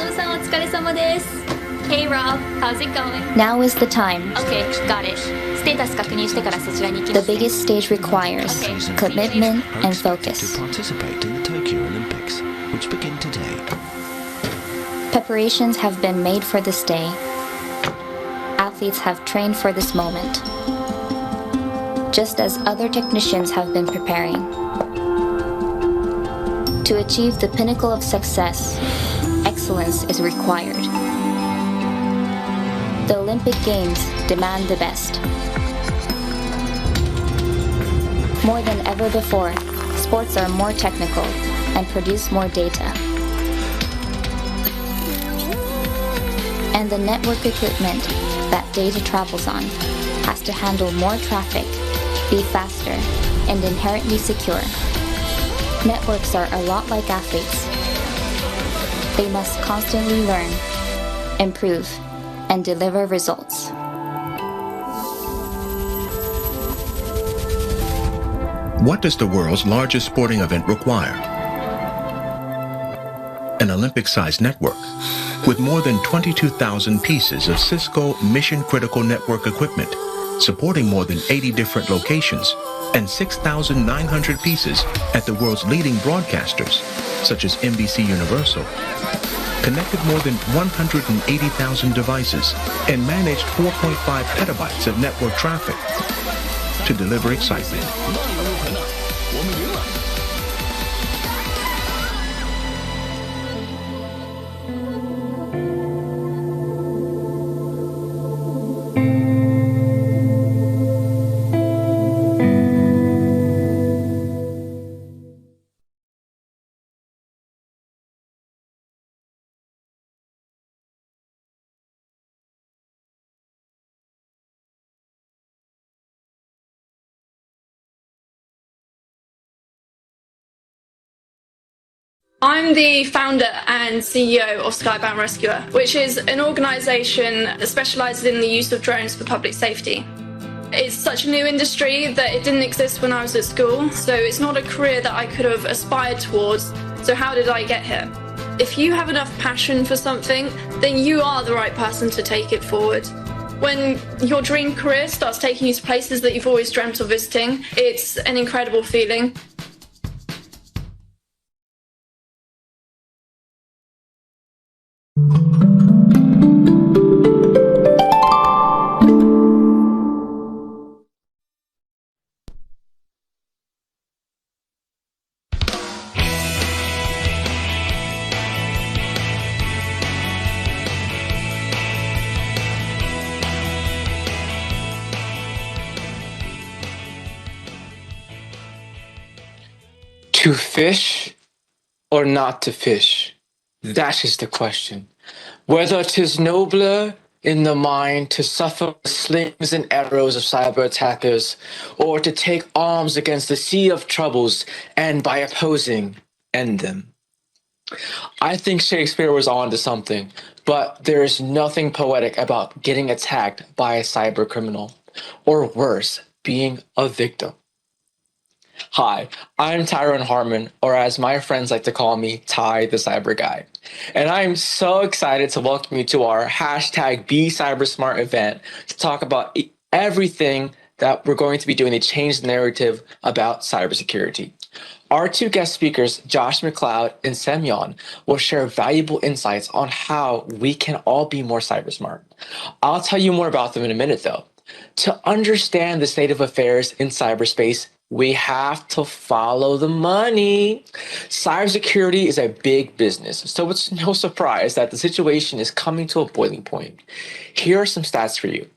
Nobu-san, お疲れ様です。Hey Rob, how's it going? Now is the time. Okay, got it. ステータス確認してからそちらに行き The ますね。 biggest stage requires commitment and are expected focus. to participate in the Tokyo Olympics, which begin today. Preparations have been made for this day. Athletes have trained for this moment, just as other technicians have been preparing. To achieve the pinnacle of success, excellence is required. The Olympic Games demand the best. More than ever before, sports are more technical and produce more data. And the network equipment that data travels on has to handle more traffic, be faster, and inherently secure. Networks are a lot like athletes. They must constantly learn, improve, and deliver results. What does the world's largest sporting event require? An Olympic-sized network with more than 22,000 pieces of Cisco mission-critical network equipment, supporting more than 80 different locations, and 6,900 pieces at the world's leading broadcasters, such as NBC Universal, connected more than 180,000 devices, and managed 4.5 petabytes of network traffic to deliver excitement. I'm the founder and CEO of Skybound Rescuer, which is an organisation that specialises in the use of drones for public safety. It's such a new industry that it didn't exist when I was at school, so it's not a career that I could have aspired towards. So how did I get here? If you have enough passion for something, then you are the right person to take it forward. When your dream career starts taking you to places that you've always dreamt of visiting, it's an incredible feeling. To fish or not to fish? That is the question. Whether 'tis nobler in the mind to suffer the slings and arrows of cyber attackers, or to take arms against the sea of troubles and by opposing end them. I think Shakespeare was on to something, but there is nothing poetic about getting attacked by a cyber criminal, or worse, being a victim. Hi, I'm Tyrone Harmon, or as my friends like to call me, Ty the Cyber Guy. And I am so excited to welcome you to our hashtag #BeCybersmart event to talk about everything that we're going to be doing to change the narrative about cybersecurity. Our two guest speakers, Josh McLeod and Semyon, will share valuable insights on how we can all be more cybersmart. I'll tell you more about them in a minute, though. To understand the state of affairs in cyberspace, we have to follow the money. Cybersecurity is a big business, so it's no surprise that the situation is coming to a boiling point. Here are some stats for you.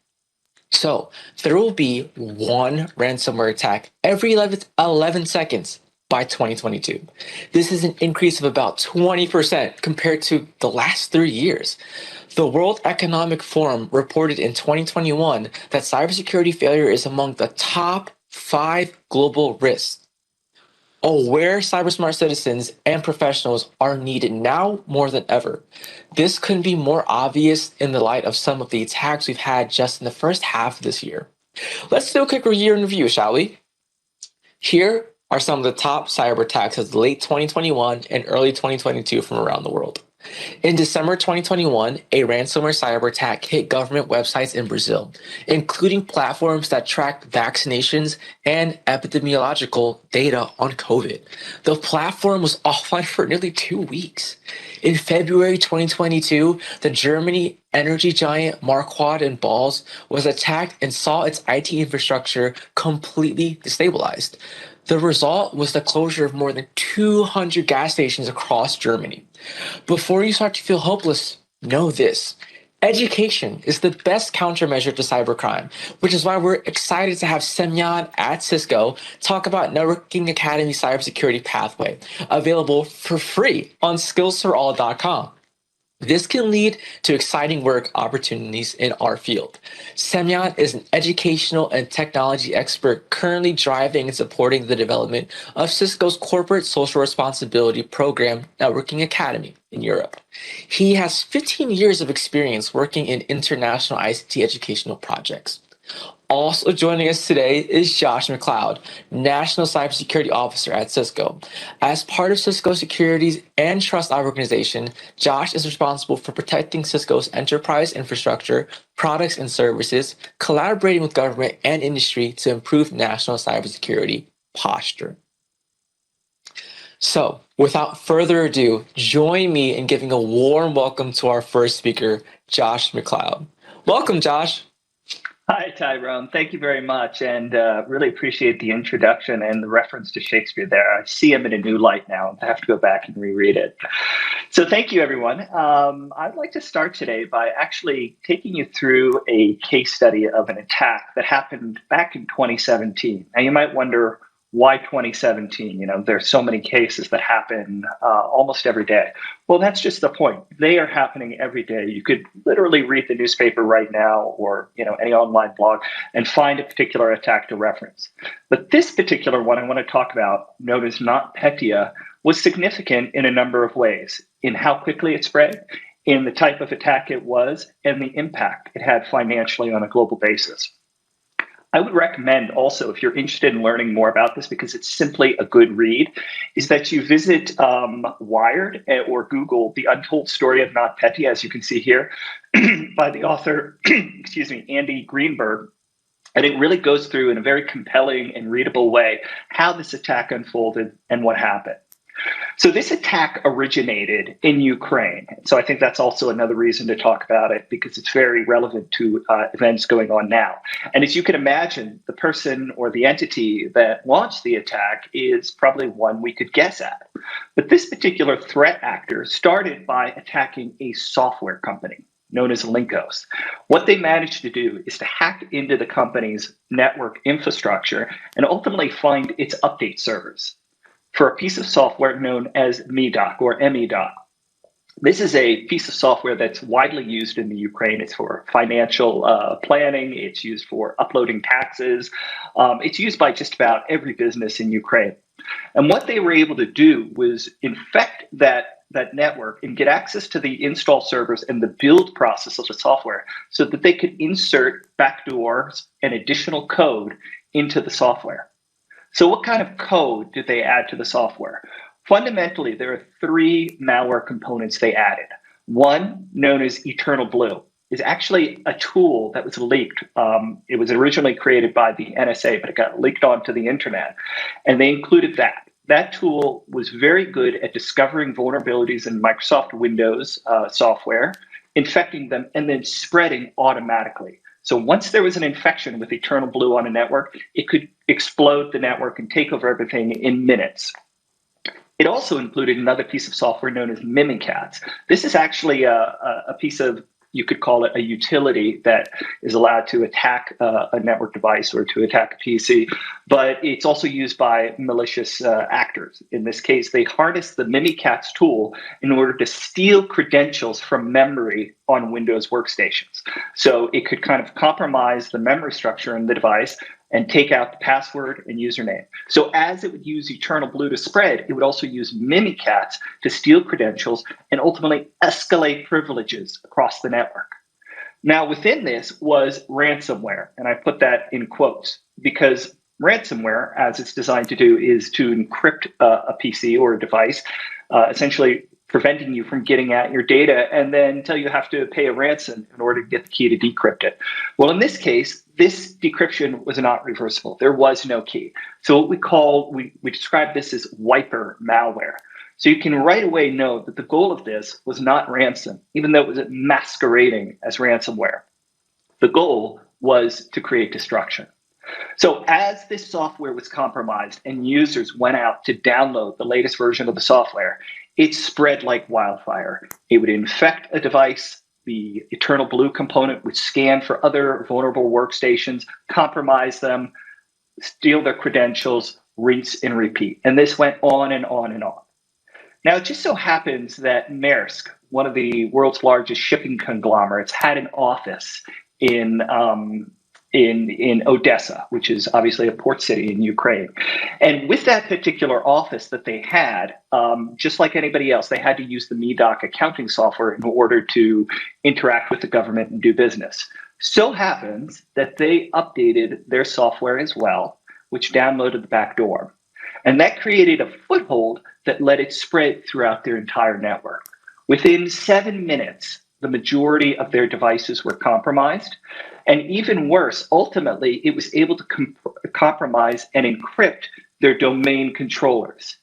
So there will be one ransomware attack every 11 seconds by 2022. This is an increase of about 20% compared to the last 3 years. The World Economic Forum reported in 2021 that cybersecurity failure is among the top 5 global risks. Aware cybersmart citizens and professionals are needed now more than ever. This couldn't be more obvious in the light of some of the attacks we've had just in the first half of this year. Let's do a quick year in review, shall we? Here are some of the top cyber attacks of late 2021 and early 2022 from around the world. In December 2021, a ransomware cyber attack hit government websites in Brazil, including platforms that track vaccinations and epidemiological data on COVID. The platform was offline for nearly 2 weeks. In February 2022, the Germany energy giant Marquardt and Balls was attacked and saw its IT infrastructure completely destabilized. The result was the closure of more than 200 gas stations across Germany. Before you start to feel hopeless, know this. Education is the best countermeasure to cybercrime, which is why we're excited to have Semyon at Cisco talk about Networking Academy Cybersecurity Pathway, available for free on skillsforall.com. This can lead to exciting work opportunities in our field. Semyon is an educational and technology expert currently driving and supporting the development of Cisco's corporate social responsibility program, Networking Academy, in Europe. He has 15 years of experience working in international ICT educational projects. Also joining us today is Josh McLeod, National Cybersecurity Officer at Cisco. As part of Cisco Security's and Trust Organization, Josh is responsible for protecting Cisco's enterprise infrastructure, products, and services, collaborating with government and industry to improve national cybersecurity posture. So, without further ado, join me in giving a warm welcome to our first speaker, Josh McLeod. Welcome, Josh. Hi, Tyrone. Thank you very much, and really appreciate the introduction and the reference to Shakespeare there. I see him in a new light now. I have to go back and reread it. So thank you, everyone. I'd like to start today by actually taking you through a case study of an attack that happened back in 2017. Now, you might wonder, why 2017? There's so many cases that happen almost every day. Well, that's just the point. They are happening every day. You could literally read the newspaper right now or any online blog and find a particular attack to reference. But this particular one I want to talk about, known as NotPetya, was significant in a number of ways, in how quickly it spread, in the type of attack it was, and the impact it had financially on a global basis. I would recommend also, if you're interested in learning more about this, because it's simply a good read, is that you visit Wired or Google The Untold Story of NotPetya, as you can see here, by the author, Andy Greenberg. And it really goes through in a very compelling and readable way how this attack unfolded and what happened. So this attack originated in Ukraine. So I think that's also another reason to talk about it, because it's very relevant to events going on now. And as you can imagine, the person or the entity that launched the attack is probably one we could guess at. But this particular threat actor started by attacking a software company known as Linkos. What they managed to do is to hack into the company's network infrastructure and ultimately find its update servers for a piece of software known as MEDOC or MEDOC. This is a piece of software that's widely used in the Ukraine. It's for financial planning. It's used for uploading taxes. It's used by just about every business in Ukraine. And what they were able to do was infect that network and get access to the install servers and the build process of the software so that they could insert backdoors and additional code into the software. So what kind of code did they add to the software? Fundamentally, there are three malware components they added. One, known as Eternal Blue, is actually a tool that was leaked. It was originally created by the NSA, but it got leaked onto the internet. And they included that. That tool was very good at discovering vulnerabilities in Microsoft Windows software, infecting them, and then spreading automatically. So once there was an infection with Eternal Blue on a network, it could explode the network and take over everything in minutes. It also included another piece of software known as Mimikatz. This is actually a piece of, you could call it a utility that is allowed to attack a network device or to attack a PC, but it's also used by malicious actors. In this case, they harness the Mimikatz tool in order to steal credentials from memory on Windows workstations. So it could kind of compromise the memory structure in the device and take out the password and username. So as it would use Eternal Blue to spread, it would also use Mimikatz to steal credentials and ultimately escalate privileges across the network. Now, within this was ransomware, and I put that in quotes because ransomware, as it's designed to do, is to encrypt a PC or a device, essentially preventing you from getting at your data, and then tell you have to pay a ransom in order to get the key to decrypt it. Well, in this case, this decryption was not reversible. There was no key. So what we describe this as wiper malware. So you can right away know that the goal of this was not ransom, even though it was masquerading as ransomware. The goal was to create destruction. So as this software was compromised and users went out to download the latest version of the software, it spread like wildfire. It would infect a device. The Eternal Blue component would scan for other vulnerable workstations, compromise them, steal their credentials, rinse and repeat. And this went on and on and on. Now, it just so happens that Maersk, one of the world's largest shipping conglomerates, had an office in Odessa, which is obviously a port city in Ukraine. And with that particular office that they had, just like anybody else, they had to use the MEDOC accounting software in order to interact with the government and do business. So happens that they updated their software as well, which downloaded the back door. And that created a foothold that let it spread throughout their entire network. Within 7 minutes, the majority of their devices were compromised. And even worse, ultimately, it was able to compromise and encrypt their domain controllers.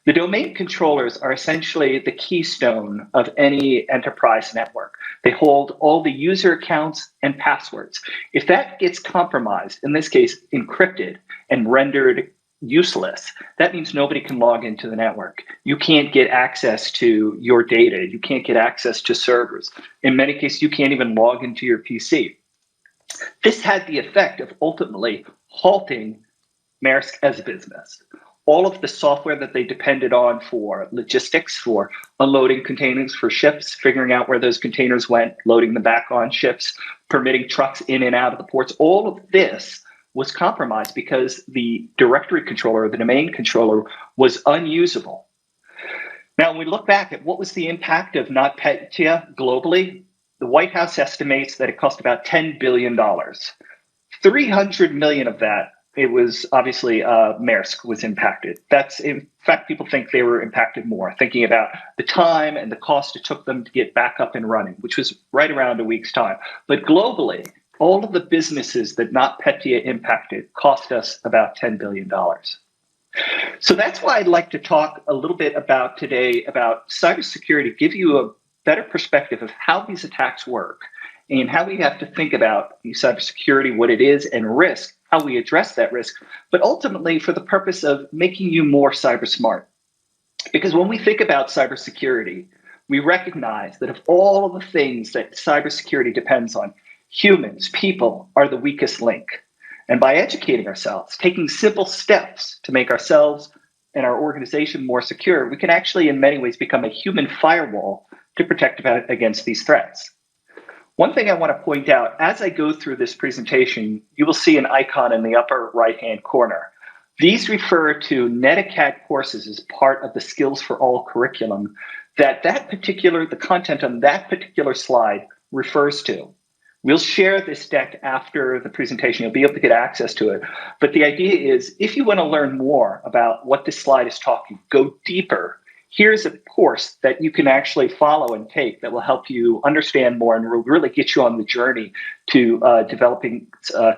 The domain controllers are essentially the keystone of any enterprise network. They hold all the user accounts and passwords. If that gets compromised, in this case, encrypted and rendered useless, that means nobody can log into the network. You can't get access to your data. You can't get access to servers. In many cases, you can't even log into your PC. This had the effect of ultimately halting Maersk as a business. All of the software that they depended on for logistics, for unloading containers for ships, figuring out where those containers went, loading them back on ships, permitting trucks in and out of the ports, all of this was compromised because the directory controller, the domain controller, was unusable. Now, when we look back at what was the impact of NotPetya globally, the White House estimates that it cost about $10 billion. 300 million of that, it was obviously Maersk was impacted. That's, in fact, people think they were impacted more, thinking about the time and the cost it took them to get back up and running, which was right around a week's time. But globally, all of the businesses that NotPetya impacted cost us about $10 billion. So that's why I'd like to talk a little bit about today about cybersecurity, give you a better perspective of how these attacks work and how we have to think about cybersecurity, what it is, and risk, how we address that risk, but ultimately for the purpose of making you more cyber smart. Because when we think about cybersecurity, we recognize that of all of the things that cybersecurity depends on, humans, people, are the weakest link. And by educating ourselves, taking simple steps to make ourselves and our organization more secure, we can actually, in many ways, become a human firewall to protect against these threats. One thing I want to point out, as I go through this presentation, you will see an icon in the upper right-hand corner. These refer to NetAcad courses as part of the Skills for All curriculum that the content on that particular slide refers to. We'll share this deck after the presentation. You'll be able to get access to it. But the idea is, if you want to learn more about what this slide is talking, go deeper. Here's a course that you can actually follow and take that will help you understand more and will really get you on the journey to developing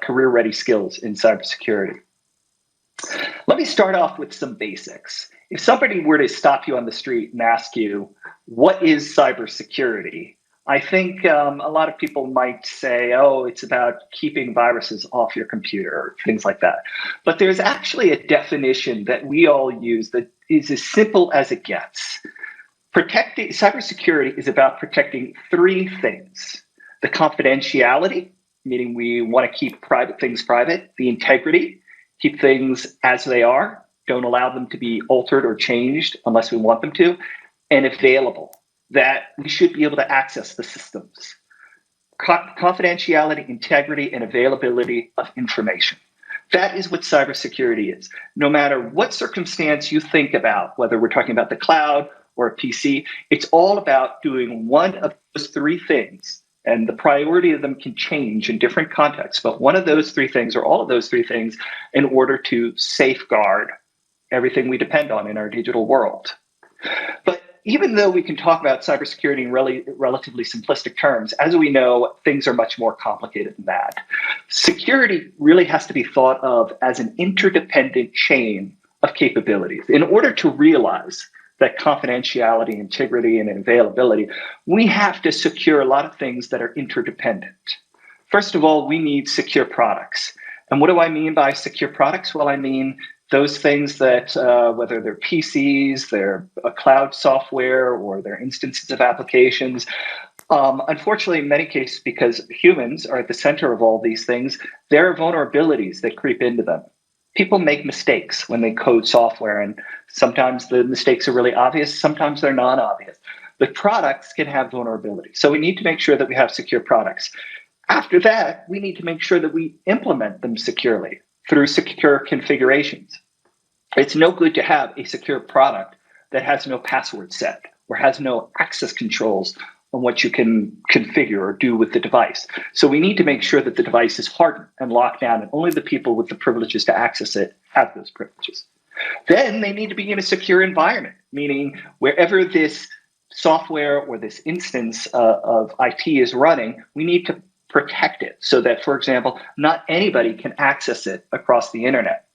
career-ready skills in cybersecurity. Let me start off with some basics. If somebody were to stop you on the street and ask you, what is cybersecurity? I think a lot of people might say, oh, it's about keeping viruses off your computer, or things like that. But there's actually a definition that we all use that is as simple as it gets. Cybersecurity is about protecting three things: the confidentiality, meaning we want to keep private things private; the integrity, keep things as they are, don't allow them to be altered or changed unless we want them to; and available, that we should be able to access the systems. Confidentiality, integrity, and availability of information. That is what cybersecurity is. No matter what circumstance you think about, whether we're talking about the cloud or a PC, it's all about doing one of those three things. And the priority of them can change in different contexts, but one of those three things, or all of those three things, in order to safeguard everything we depend on in our digital world. But even though we can talk about cybersecurity in relatively simplistic terms, as we know, things are much more complicated than that. Security really has to be thought of as an interdependent chain of capabilities. In order to realize that confidentiality, integrity, and availability, we have to secure a lot of things that are interdependent. First of all, we need secure products. And what do I mean by secure products? Well, I mean those things that, whether they're PCs, they're cloud software, or they're instances of applications, unfortunately, in many cases, because humans are at the center of all these things, there are vulnerabilities that creep into them. People make mistakes when they code software, and sometimes the mistakes are really obvious, sometimes they're non-obvious. But products can have vulnerabilities. So we need to make sure that we have secure products. After that, we need to make sure that we implement them securely through secure configurations. It's no good to have a secure product that has no password set or has no access controls on what you can configure or do with the device. So we need to make sure that the device is hardened and locked down, and only the people with the privileges to access it have those privileges. Then they need to be in a secure environment, meaning wherever this software or this instance of IT is running, we need to protect it so that, for example, not anybody can access it across the internet.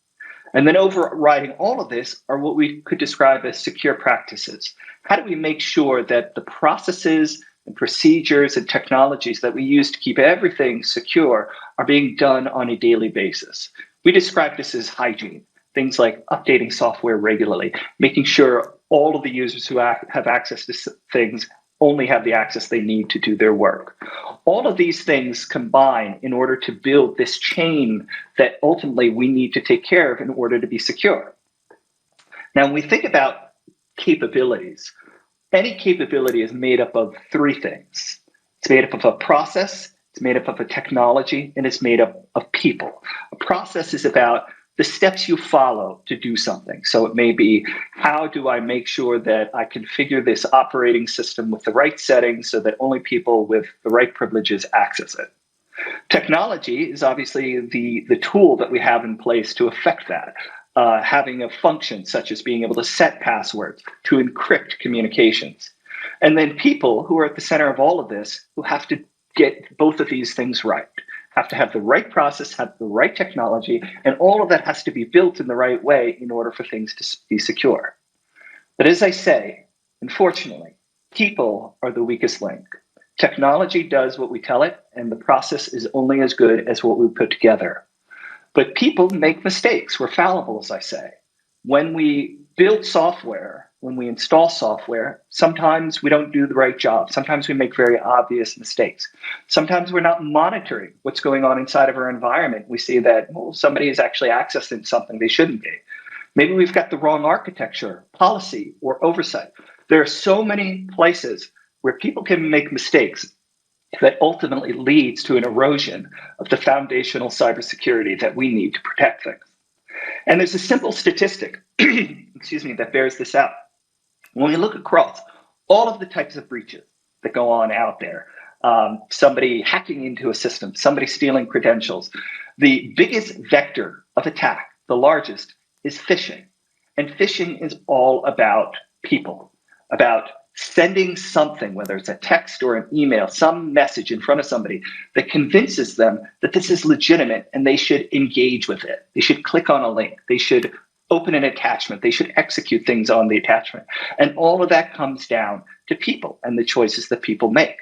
And then overriding all of this are what we could describe as secure practices. How do we make sure that the processes and procedures and technologies that we use to keep everything secure are being done on a daily basis? We describe this as hygiene, things like updating software regularly, making sure all of the users who have access to things only have the access they need to do their work. All of these things combine in order to build this chain that ultimately we need to take care of in order to be secure. Now, when we think about capabilities, any capability is made up of three things. It's made up of a process, it's made up of a technology, and it's made up of people. A process is about the steps you follow to do something. So it may be, how do I make sure that I configure this operating system with the right settings so that only people with the right privileges access it? Technology is obviously the tool that we have in place to affect that. Having a function such as being able to set passwords, to encrypt communications. And then people who are at the center of all of this, who have to get both of these things right. Have to have the right process, have the right technology, and all of that has to be built in the right way in order for things to be secure. But as I say, unfortunately, people are the weakest link. Technology does what we tell it, and the process is only as good as what we put together. But people make mistakes. We're fallible, as I say. When we build software, when we install software, sometimes we don't do the right job. Sometimes we make very obvious mistakes. Sometimes we're not monitoring what's going on inside of our environment. We see that somebody is actually accessing something they shouldn't be. Maybe we've got the wrong architecture, policy, or oversight. There are so many places where people can make mistakes that ultimately leads to an erosion of the foundational cybersecurity that we need to protect things. And there's a simple statistic, that bears this out. When we look across all of the types of breaches that go on out there, somebody hacking into a system, somebody stealing credentials, the biggest vector of attack, the largest, is phishing. And phishing is all about people, about sending something, whether it's a text or an email, some message in front of somebody that convinces them that this is legitimate and they should engage with it. They should click on a link. They should open an attachment. They should execute things on the attachment. And all of that comes down to people and the choices that people make.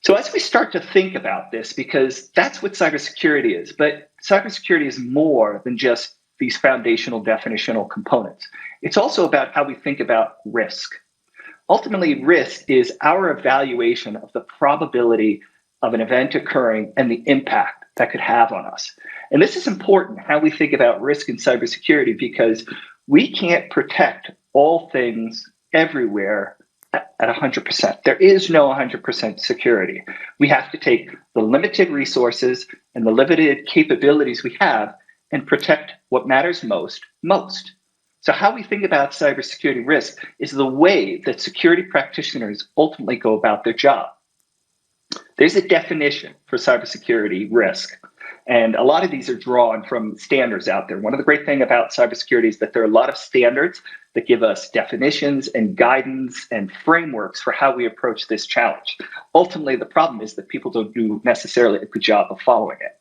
So as we start to think about this, because that's what cybersecurity is, but cybersecurity is more than just these foundational definitional components. It's also about how we think about risk. Ultimately, risk is our evaluation of the probability of an event occurring and the impact that could have on us. And this is important, how we think about risk in cybersecurity, because we can't protect all things everywhere at 100%. There is no 100% security. We have to take the limited resources and the limited capabilities we have and protect what matters most. So how we think about cybersecurity risk is the way that security practitioners ultimately go about their job. There's a definition for cybersecurity risk, And a lot of these are drawn from standards out there. One of the great things about cybersecurity is that there are a lot of standards that give us definitions and guidance and frameworks for how we approach this challenge. Ultimately, the problem is that people don't do necessarily a good job of following it.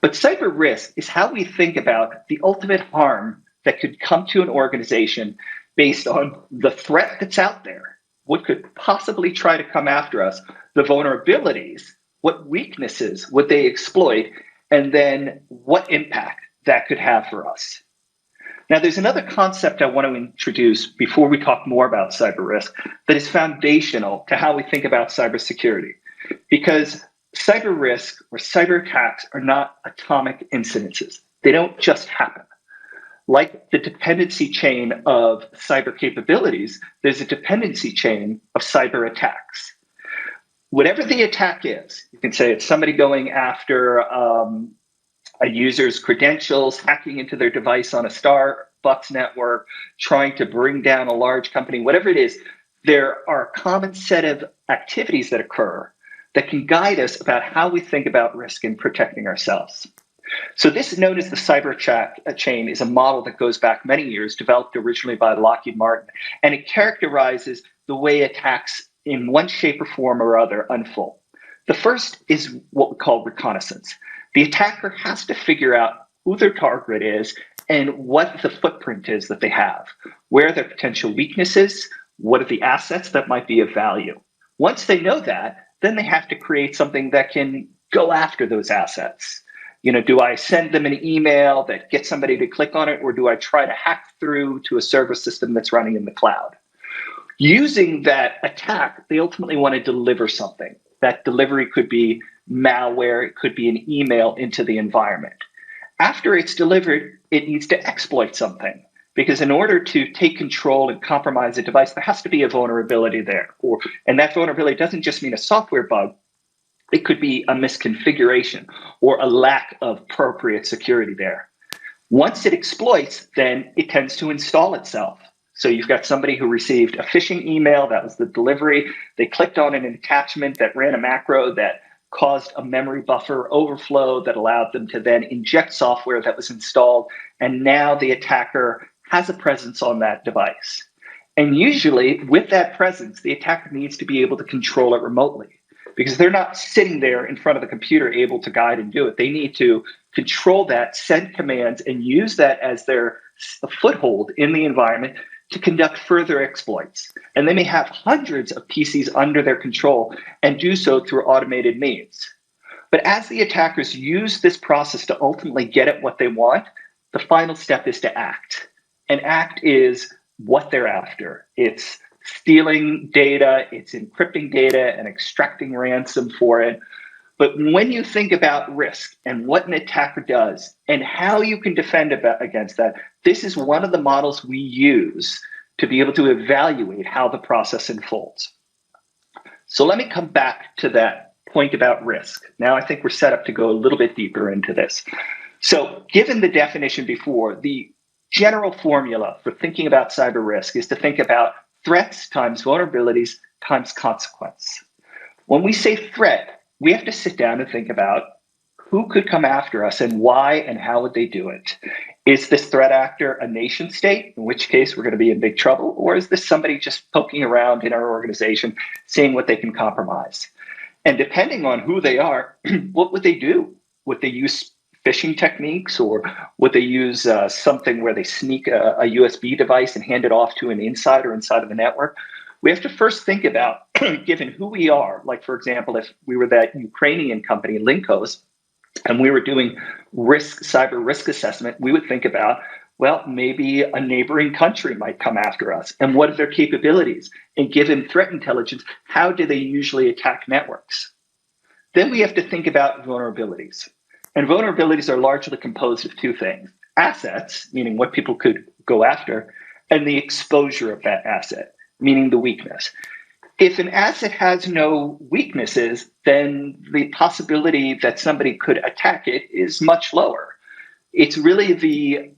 But cyber risk is how we think about the ultimate harm that could come to an organization based on the threat that's out there, what could possibly try to come after us, the vulnerabilities, what weaknesses would they exploit, and then what impact that could have for us. Now, there's another concept I want to introduce before we talk more about cyber risk that is foundational to how we think about cybersecurity, because cyber risk or cyber attacks are not atomic incidences. They don't just happen. Like the dependency chain of cyber capabilities, there's a dependency chain of cyber attacks. Whatever the attack is, you can say it's somebody going after a user's credentials, hacking into their device on a Starbucks network, trying to bring down a large company, whatever it is, there are a common set of activities that occur that can guide us about how we think about risk and protecting ourselves. So this is known as the cyber chain, is a model that goes back many years, developed originally by Lockheed Martin, and it characterizes the way attacks in one shape or form or other unfold. The first is what we call reconnaissance. The attacker has to figure out who their target is and what the footprint is that they have. Where are their potential weaknesses? What are the assets that might be of value? Once they know that, then they have to create something that can go after those assets. Do I send them an email that gets somebody to click on it, or do I try to hack through to a server system that's running in the cloud? Using that attack, they ultimately want to deliver something. That delivery could be malware, it could be an email into the environment. After it's delivered, it needs to exploit something, because in order to take control and compromise a device, there has to be a vulnerability there. And that vulnerability doesn't just mean a software bug, it could be a misconfiguration or a lack of appropriate security there. Once it exploits, then it tends to install itself. So you've got somebody who received a phishing email, that was the delivery. They clicked on an attachment that ran a macro that caused a memory buffer overflow that allowed them to then inject software that was installed. And now the attacker has a presence on that device. And usually with that presence, the attacker needs to be able to control it remotely, because they're not sitting there in front of the computer able to guide and do it. They need to control that, send commands, and use that as their foothold in the environment to conduct further exploits. And they may have hundreds of PCs under their control and do so through automated means. But as the attackers use this process to ultimately get at what they want, the final step is to act. And act is what they're after. It's stealing data, it's encrypting data and extracting ransom for it. But when you think about risk and what an attacker does and how you can defend against that, this is one of the models we use to be able to evaluate how the process unfolds. So let me come back to that point about risk. Now I think we're set up to go a little bit deeper into this. So given the definition before, the general formula for thinking about cyber risk is to think about threats times vulnerabilities times consequence. When we say threat, we have to sit down and think about who could come after us and why and how would they do it. Is this threat actor a nation state, in which case we're going to be in big trouble? Or is this somebody just poking around in our organization, seeing what they can compromise? And depending on who they are, what would they do? Would they use phishing techniques, or would they use something where they sneak a USB device and hand it off to an insider inside of the network? We have to first think about, given who we are, like, for example, if we were that Ukrainian company, Linkos, and we were doing cyber risk assessment, we would think about, well, maybe a neighboring country might come after us. And what are their capabilities? And given threat intelligence, how do they usually attack networks? Then we have to think about vulnerabilities. And vulnerabilities are largely composed of two things: assets, meaning what people could go after, and the exposure of that asset, meaning the weakness. If an asset has no weaknesses, then the possibility that somebody could attack it is much lower. It's really the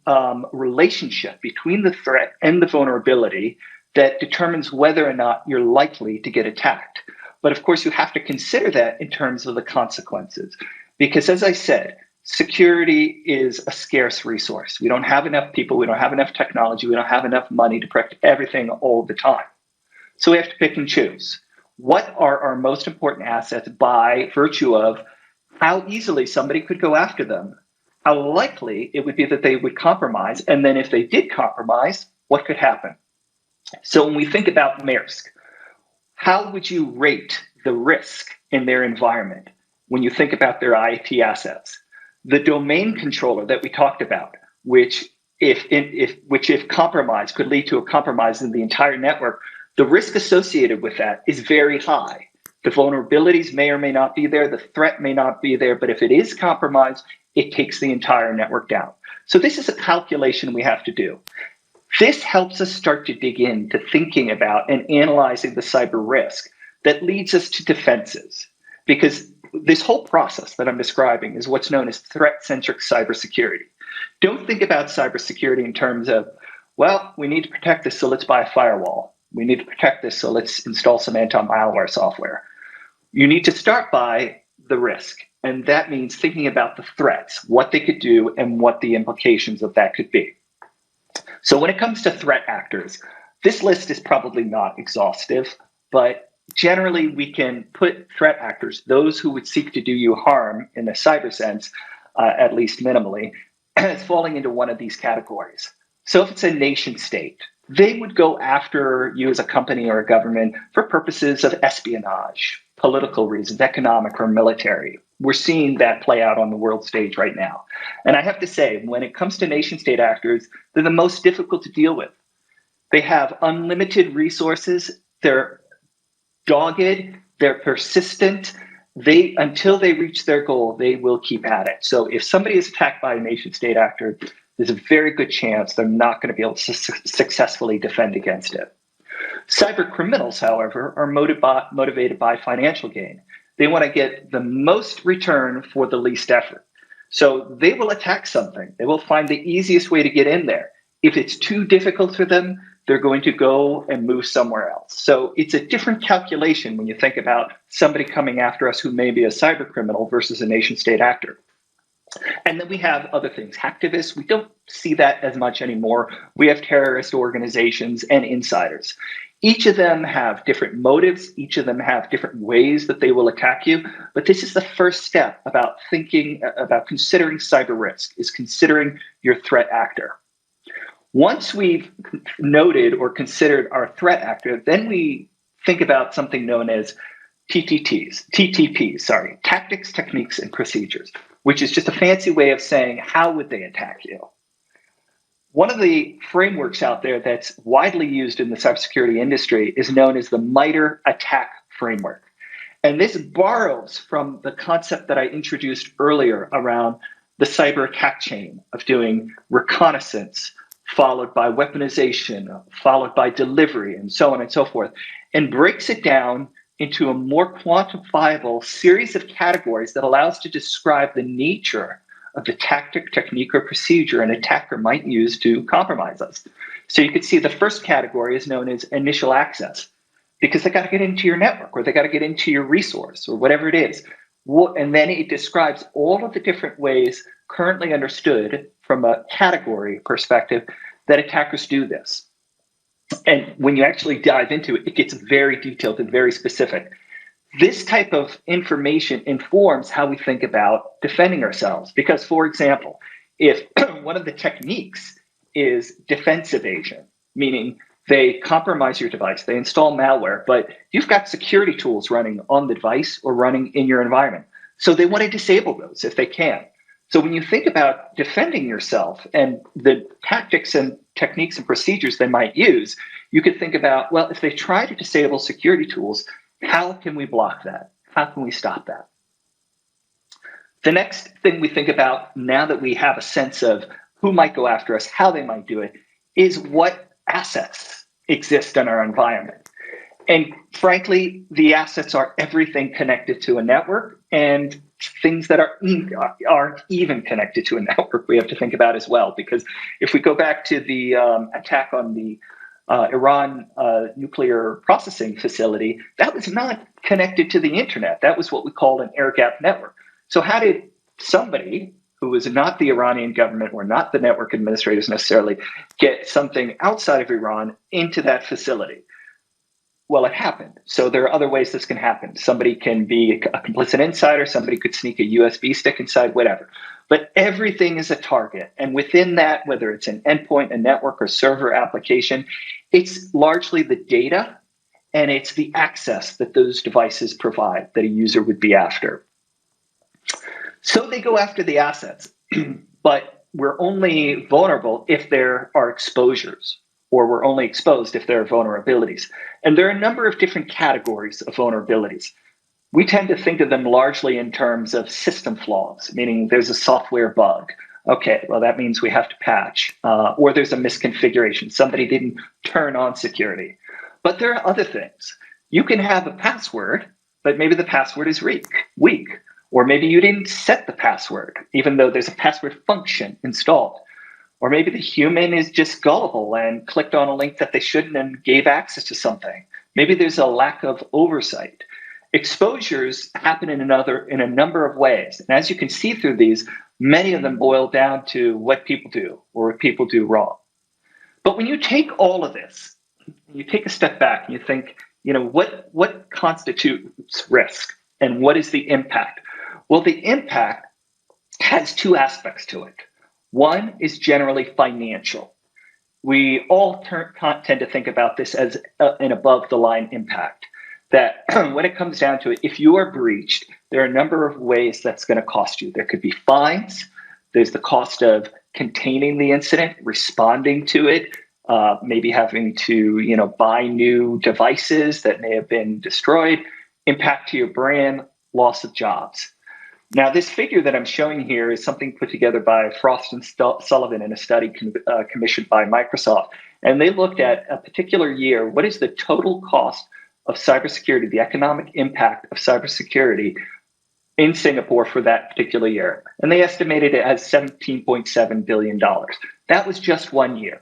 relationship between the threat and the vulnerability that determines whether or not you're likely to get attacked. But of course, you have to consider that in terms of the consequences. Because as I said, security is a scarce resource. We don't have enough people, we don't have enough technology, we don't have enough money to protect everything all the time. So we have to pick and choose. What are our most important assets by virtue of how easily somebody could go after them? How likely it would be that they would compromise? And then if they did compromise, what could happen? So when we think about Maersk, how would you rate the risk in their environment when you think about their IT assets? The domain controller that we talked about, which if compromised could lead to a compromise in the entire network, the risk associated with that is very high. The vulnerabilities may or may not be there, the threat may not be there, but if it is compromised, it takes the entire network down. So this is a calculation we have to do. This helps us start to dig into thinking about and analyzing the cyber risk that leads us to defenses. Because this whole process that I'm describing is what's known as threat-centric cybersecurity. Don't think about cybersecurity in terms of, well, we need to protect this, so let's buy a firewall. We need to protect this, so let's install some anti-malware software. You need to start by the risk. And that means thinking about the threats, what they could do, and what the implications of that could be. So when it comes to threat actors, this list is probably not exhaustive, but generally we can put threat actors, those who would seek to do you harm in the cyber sense, at least minimally, as falling into one of these categories. So if it's a nation state, they would go after you as a company or a government for purposes of espionage, political reasons, economic or military. We're seeing that play out on the world stage right now. And I have to say, when it comes to nation state actors, they're the most difficult to deal with. They have unlimited resources. They're dogged. They're persistent. Until they reach their goal, they will keep at it. So if somebody is attacked by a nation state actor, there's a very good chance they're not going to be able to successfully defend against it. Cyber criminals, however, are motivated by financial gain. They want to get the most return for the least effort. So they will attack something. They will find the easiest way to get in there. If it's too difficult for them, they're going to go and move somewhere else. So it's a different calculation when you think about somebody coming after us who may be a cyber criminal versus a nation state actor. And then we have other things. Hacktivists, we don't see that as much anymore. We have terrorist organizations and insiders. Each of them have different motives. Each of them have different ways that they will attack you. But this is the first step about thinking about considering cyber risk, is considering your threat actor. Once we've noted or considered our threat actor, then we think about something known as TTPs, tactics, techniques, and procedures, which is just a fancy way of saying how would they attack you. One of the frameworks out there that's widely used in the cybersecurity industry is known as the MITRE ATT&CK framework. And this borrows from the concept that I introduced earlier around the cyber attack chain of doing reconnaissance, followed by weaponization, followed by delivery, and so on and so forth, and breaks it down into a more quantifiable series of categories that allows to describe the nature of the tactic, technique, or procedure an attacker might use to compromise us. So you could see the first category is known as initial access, because they got to get into your network, or they got to get into your resource, or whatever it is. And then it describes all of the different ways currently understood from a category perspective that attackers do this. And when you actually dive into it, it gets very detailed and very specific. This type of information informs how we think about defending ourselves. Because, for example, if one of the techniques is defense evasion, meaning they compromise your device, they install malware, but you've got security tools running on the device or running in your environment. So they want to disable those if they can. So when you think about defending yourself and the tactics and techniques and procedures they might use, you could think about, well, if they try to disable security tools, how can we block that? How can we stop that? The next thing we think about, now that we have a sense of who might go after us, how they might do it, is what assets exist in our environment. And frankly, the assets are everything connected to a network and things that aren't even connected to a network we have to think about as well. Because if we go back to the attack on the Iran nuclear processing facility, that was not connected to the internet. That was what we call an air-gapped network. So how did somebody who is not the Iranian government or not the network administrators necessarily, get something outside of Iran into that facility? Well, it happened. So there are other ways this can happen. Somebody can be a complicit insider. Somebody could sneak a USB stick inside, whatever. But everything is a target. And within that, whether it's an endpoint, a network, or server application, it's largely the data and it's the access that those devices provide that a user would be after. So they go after the assets, but we're only vulnerable if there are exposures, or we're only exposed if there are vulnerabilities. And there are a number of different categories of vulnerabilities. We tend to think of them largely in terms of system flaws, meaning there's a software bug. Okay, well, that means we have to patch, or there's a misconfiguration. Somebody didn't turn on security. But there are other things. You can have a password, but maybe the password is weak. Or maybe you didn't set the password, even though there's a password function installed. Or maybe the human is just gullible and clicked on a link that they shouldn't and gave access to something. Maybe there's a lack of oversight. Exposures happen in a number of ways. And as you can see through these, many of them boil down to what people do or what people do wrong. But when you take all of this, you take a step back and you think, what constitutes risk and what is the impact? Well, the impact has two aspects to it. One is generally financial. We all tend to think about this as an above-the-line impact, that when it comes down to it, if you are breached, there are a number of ways that's going to cost you. There could be fines. There's the cost of containing the incident, responding to it, maybe having to buy new devices that may have been destroyed, impact to your brand, loss of jobs. Now, this figure that I'm showing here is something put together by Frost and Sullivan in a study commissioned by Microsoft. And they looked at a particular year. What is the total cost of cybersecurity, the economic impact of cybersecurity in Singapore for that particular year? And they estimated it as $17.7 billion. That was just 1 year.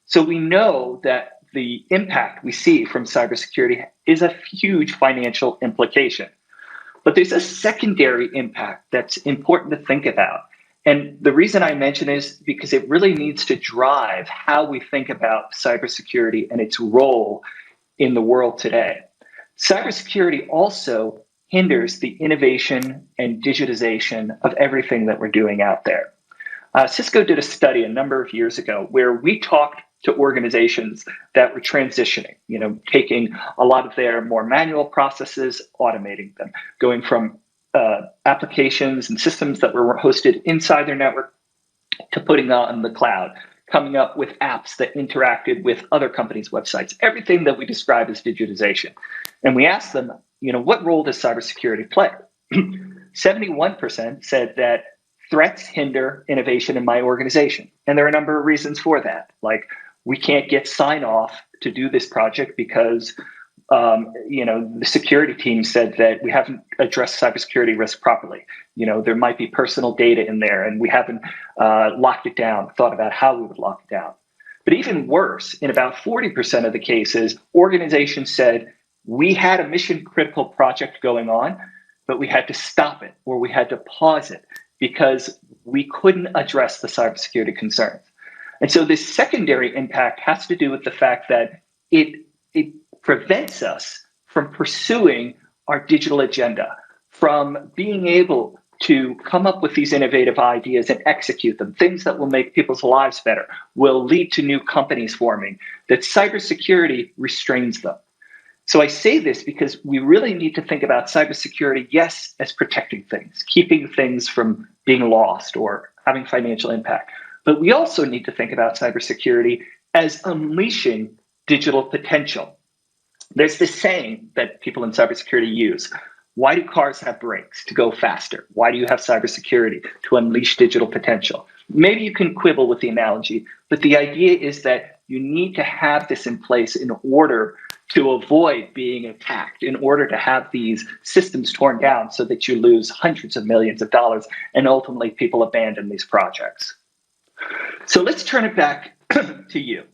So we know that the impact we see from cybersecurity is a huge financial implication. But there's a secondary impact that's important to think about. And the reason I mention is because it really needs to drive how we think about cybersecurity and its role in the world today. Cybersecurity also hinders the innovation and digitization of everything that we're doing out there. Cisco did a study a number of years ago where we talked to organizations that were transitioning, taking a lot of their more manual processes, automating them, going from applications and systems that were hosted inside their network to putting them on the cloud, coming up with apps that interacted with other companies' websites, everything that we describe as digitization. And we asked them, what role does cybersecurity play? 71% said that threats hinder innovation in my organization. And there are a number of reasons for that. Like, we can't get sign off to do this project because, the security team said that we haven't addressed cybersecurity risk properly. There might be personal data in there and we haven't locked it down, thought about how we would lock it down. But even worse, in about 40% of the cases, organizations said, we had a mission critical project going on, but we had to stop it or we had to pause it because we couldn't address the cybersecurity concerns. And so this secondary impact has to do with the fact that it prevents us from pursuing our digital agenda, from being able to come up with these innovative ideas and execute them, things that will make people's lives better, will lead to new companies forming, that cybersecurity restrains them. So I say this because we really need to think about cybersecurity, yes, as protecting things, keeping things from being lost or having financial impact. But we also need to think about cybersecurity as unleashing digital potential. There's this saying that people in cybersecurity use. Why do cars have brakes? To go faster. Why do you have cybersecurity? To unleash digital potential. Maybe you can quibble with the analogy, but the idea is that you need to have this in place in order to avoid being attacked, in order to have these systems torn down so that you lose hundreds of millions of dollars and ultimately people abandon these projects. So let's turn it back to you.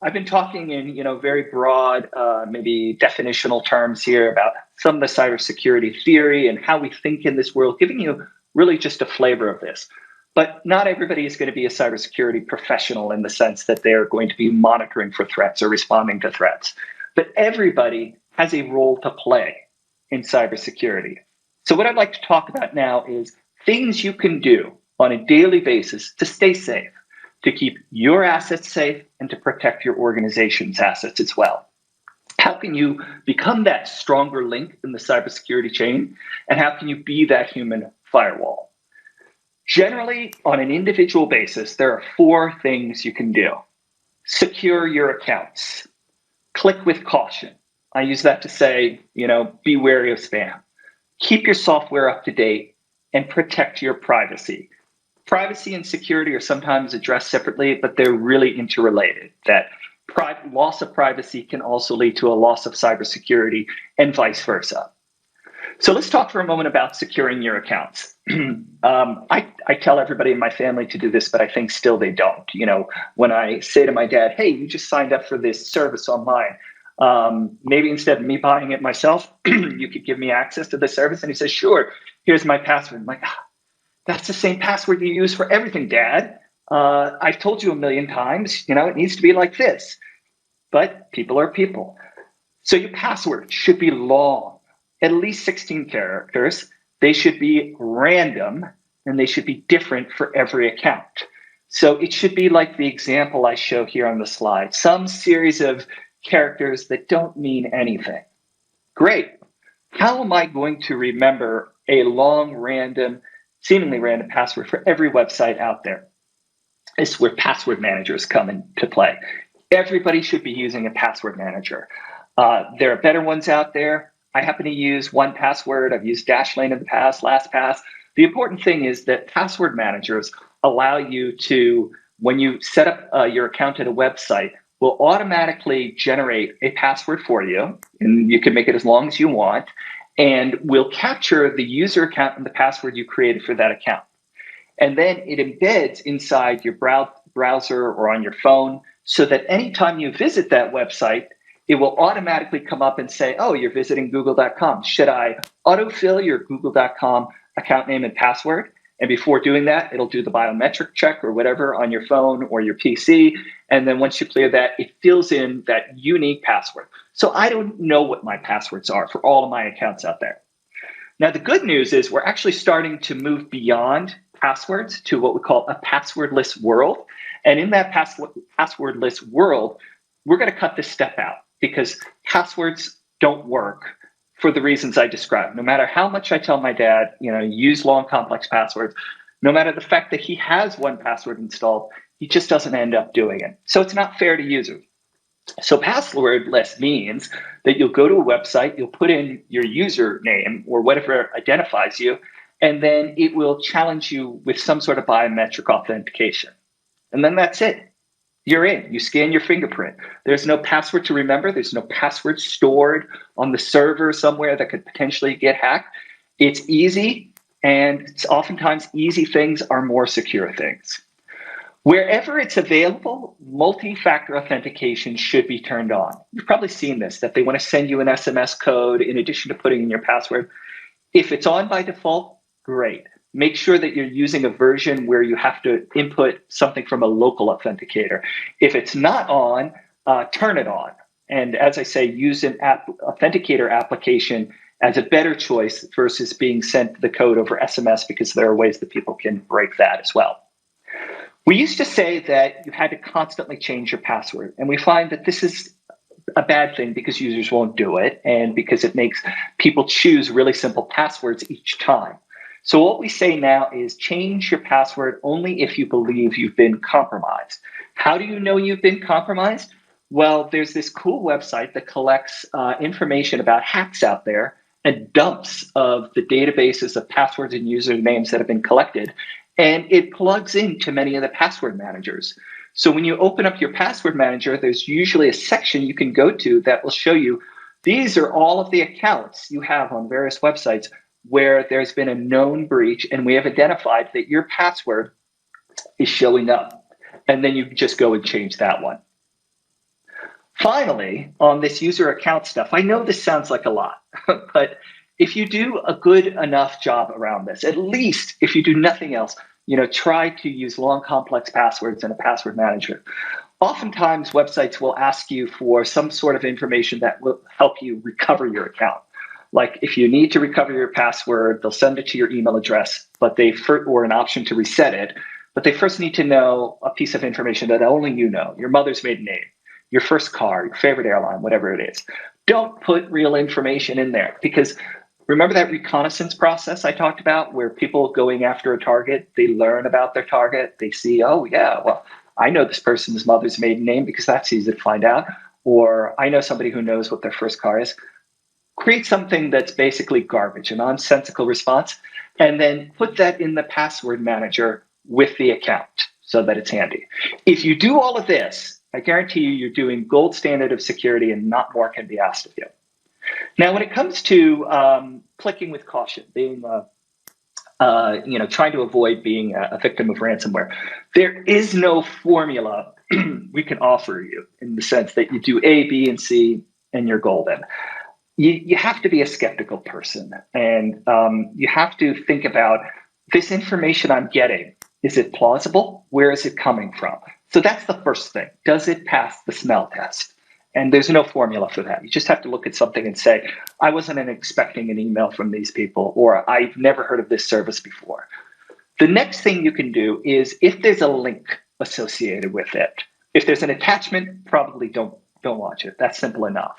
I've been talking in very broad, maybe definitional terms here about some of the cybersecurity theory and how we think in this world, giving you really just a flavor of this. But not everybody is going to be a cybersecurity professional in the sense that they're going to be monitoring for threats or responding to threats. But everybody has a role to play in cybersecurity. So what I'd like to talk about now is things you can do on a daily basis to stay safe, to keep your assets safe, and to protect your organization's assets as well. How can you become that stronger link in the cybersecurity chain? And how can you be that human firewall? Generally, on an individual basis, there are 4 things you can do. Secure your accounts. Click with caution. I use that to say, be wary of spam. Keep your software up to date and protect your privacy. Privacy and security are sometimes addressed separately, but they're really interrelated. That loss of privacy can also lead to a loss of cybersecurity and vice versa. So let's talk for a moment about securing your accounts. I tell everybody in my family to do this, but I think still they don't. When I say to my dad, hey, you just signed up for this service online. Maybe instead of me buying it myself, you could give me access to the service. And he says, sure, here's my password. I'm like, that's the same password you use for everything, Dad. I've told you a million times, it needs to be like this. But people are people. So your password should be long. At least 16 characters. They should be random, and they should be different for every account. So it should be like the example I show here on the slide, some series of characters that don't mean anything. Great. How am I going to remember a long, seemingly random password for every website out there? This is where password managers come into play. Everybody should be using a password manager. There are better ones out there. I happen to use 1Password. I've used Dashlane in the past, LastPass. The important thing is that password managers allow you to, when you set up your account at a website, will automatically generate a password for you, and you can make it as long as you want, and will capture the user account and the password you created for that account. And then it embeds inside your browser or on your phone so that anytime you visit that website, it will automatically come up and say, oh, you're visiting google.com. Should I autofill your google.com account name and password? And before doing that, it'll do the biometric check or whatever on your phone or your PC. And then once you clear that, it fills in that unique password. So I don't know what my passwords are for all of my accounts out there. Now, the good news is we're actually starting to move beyond passwords to what we call a passwordless world. And in that passwordless world, we're going to cut this step out, because passwords don't work for the reasons I described. No matter how much I tell my dad, use long, complex passwords, no matter the fact that he has 1Password installed, he just doesn't end up doing it. So it's not fair to users. So passwordless means that you'll go to a website, you'll put in your username or whatever identifies you, and then it will challenge you with some sort of biometric authentication. And then that's it. You're in. You scan your fingerprint. There's no password to remember. There's no password stored on the server somewhere that could potentially get hacked. It's easy, and it's oftentimes easy things are more secure things. Wherever it's available, multi-factor authentication should be turned on. You've probably seen this, that they want to send you an SMS code in addition to putting in your password. If it's on by default, great. Make sure that you're using a version where you have to input something from a local authenticator. If it's not on, turn it on. And as I say, use an authenticator application as a better choice versus being sent the code over SMS, because there are ways that people can break that as well. We used to say that you had to constantly change your password, and we find that this is a bad thing because users won't do it, and because it makes people choose really simple passwords each time. So what we say now is change your password only if you believe you've been compromised. How do you know you've been compromised? Well, there's this cool website that collects information about hacks out there and dumps of the databases of passwords and usernames that have been collected. And it plugs into many of the password managers. So when you open up your password manager, there's usually a section you can go to that will show you these are all of the accounts you have on various websites where there's been a known breach, and we have identified that your password is showing up. And then you just go and change that one. Finally, on this user account stuff, I know this sounds like a lot, but if you do a good enough job around this, at least if you do nothing else, try to use long, complex passwords in a password manager. Oftentimes, websites will ask you for some sort of information that will help you recover your account. Like if you need to recover your password, they'll send it to your email address, or an option to reset it. But they first need to know a piece of information that only you know: your mother's maiden name, your first car, your favorite airline, whatever it is. Don't put real information in there, because remember that reconnaissance process I talked about, where people going after a target, they learn about their target. They see, oh, yeah, well, I know this person's mother's maiden name because that's easy to find out. Or I know somebody who knows what their first car is. Create something that's basically garbage, a nonsensical response, and then put that in the password manager with the account so that it's handy. If you do all of this, I guarantee you're doing gold standard of security, and not more can be asked of you. Now, when it comes to clicking with caution, being trying to avoid being a victim of ransomware, there is no formula we can offer you in the sense that you do A, B, and C, and you're golden. You have to be a skeptical person, and you have to think about, this information I'm getting, is it plausible? Where is it coming from? So that's the first thing. Does it pass the smell test? And there's no formula for that. You just have to look at something and say, I wasn't expecting an email from these people, or I've never heard of this service before. The next thing you can do is, if there's a link associated with it, if there's an attachment, probably don't launch it. That's simple enough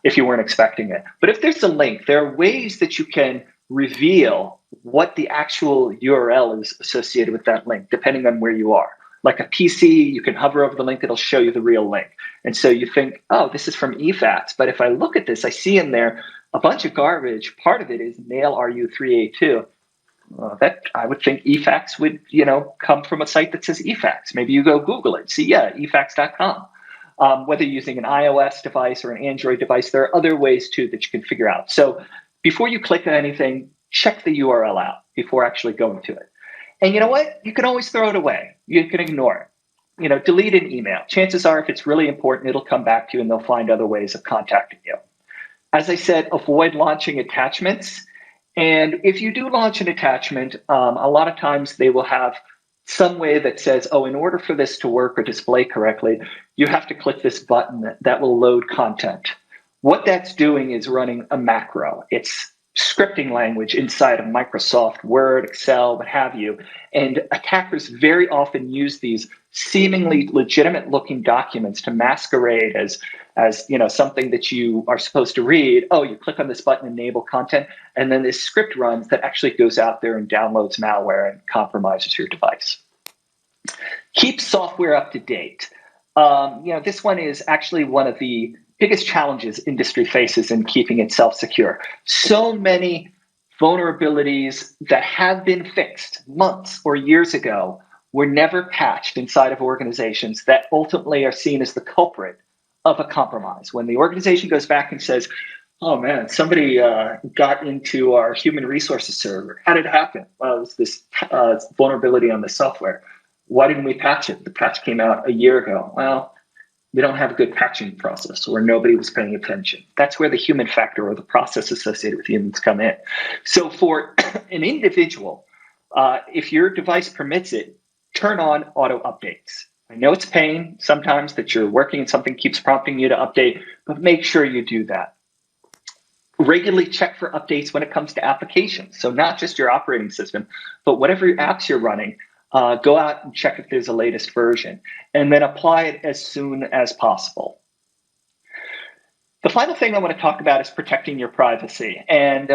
if you weren't expecting it. But if there's a link, there are ways that you can reveal what the actual URL is associated with that link, depending on where you are. Like a PC, you can hover over the link, it'll show you the real link. And so you think, oh, this is from eFax. But if I look at this, I see in there a bunch of garbage. Part of it is nail RU382. That I would think eFax would, come from a site that says eFax. Maybe you go Google it, see, eFax.com. Whether you're using an iOS device or an Android device, there are other ways too that you can figure out. So before you click on anything, check the URL out before actually going to it. And you know what? You can always throw it away. You can ignore it. Delete an email. Chances are, if it's really important, it'll come back to you and they'll find other ways of contacting you. As I said, avoid launching attachments. And if you do launch an attachment, a lot of times they will have some way that says, oh, in order for this to work or display correctly, you have to click this button that will load content. What that's doing is running a macro. It's scripting language inside of Microsoft Word, Excel, what have you. And attackers very often use these seemingly legitimate looking documents to masquerade as something that you are supposed to read. Oh, you click on this button, enable content, and then this script runs that actually goes out there and downloads malware and compromises your device. Keep software up to date. This one is actually one of the biggest challenges industry faces in keeping itself secure. So many vulnerabilities that have been fixed months or years ago were never patched inside of organizations that ultimately are seen as the culprit of a compromise. When the organization goes back and says, oh man, somebody got into our human resources server. How did it happen? Well, it was this vulnerability on the software. Why didn't we patch it? The patch came out a year ago. Well, we don't have a good patching process, or nobody was paying attention. That's where the human factor or the process associated with humans come in. So for an individual, if your device permits it, turn on auto updates. I know it's pain sometimes that you're working and something keeps prompting you to update, but make sure you do that. Regularly check for updates when it comes to applications. So not just your operating system, but whatever apps you're running, go out and check if there's a latest version, and then apply it as soon as possible. The final thing I want to talk about is protecting your privacy. And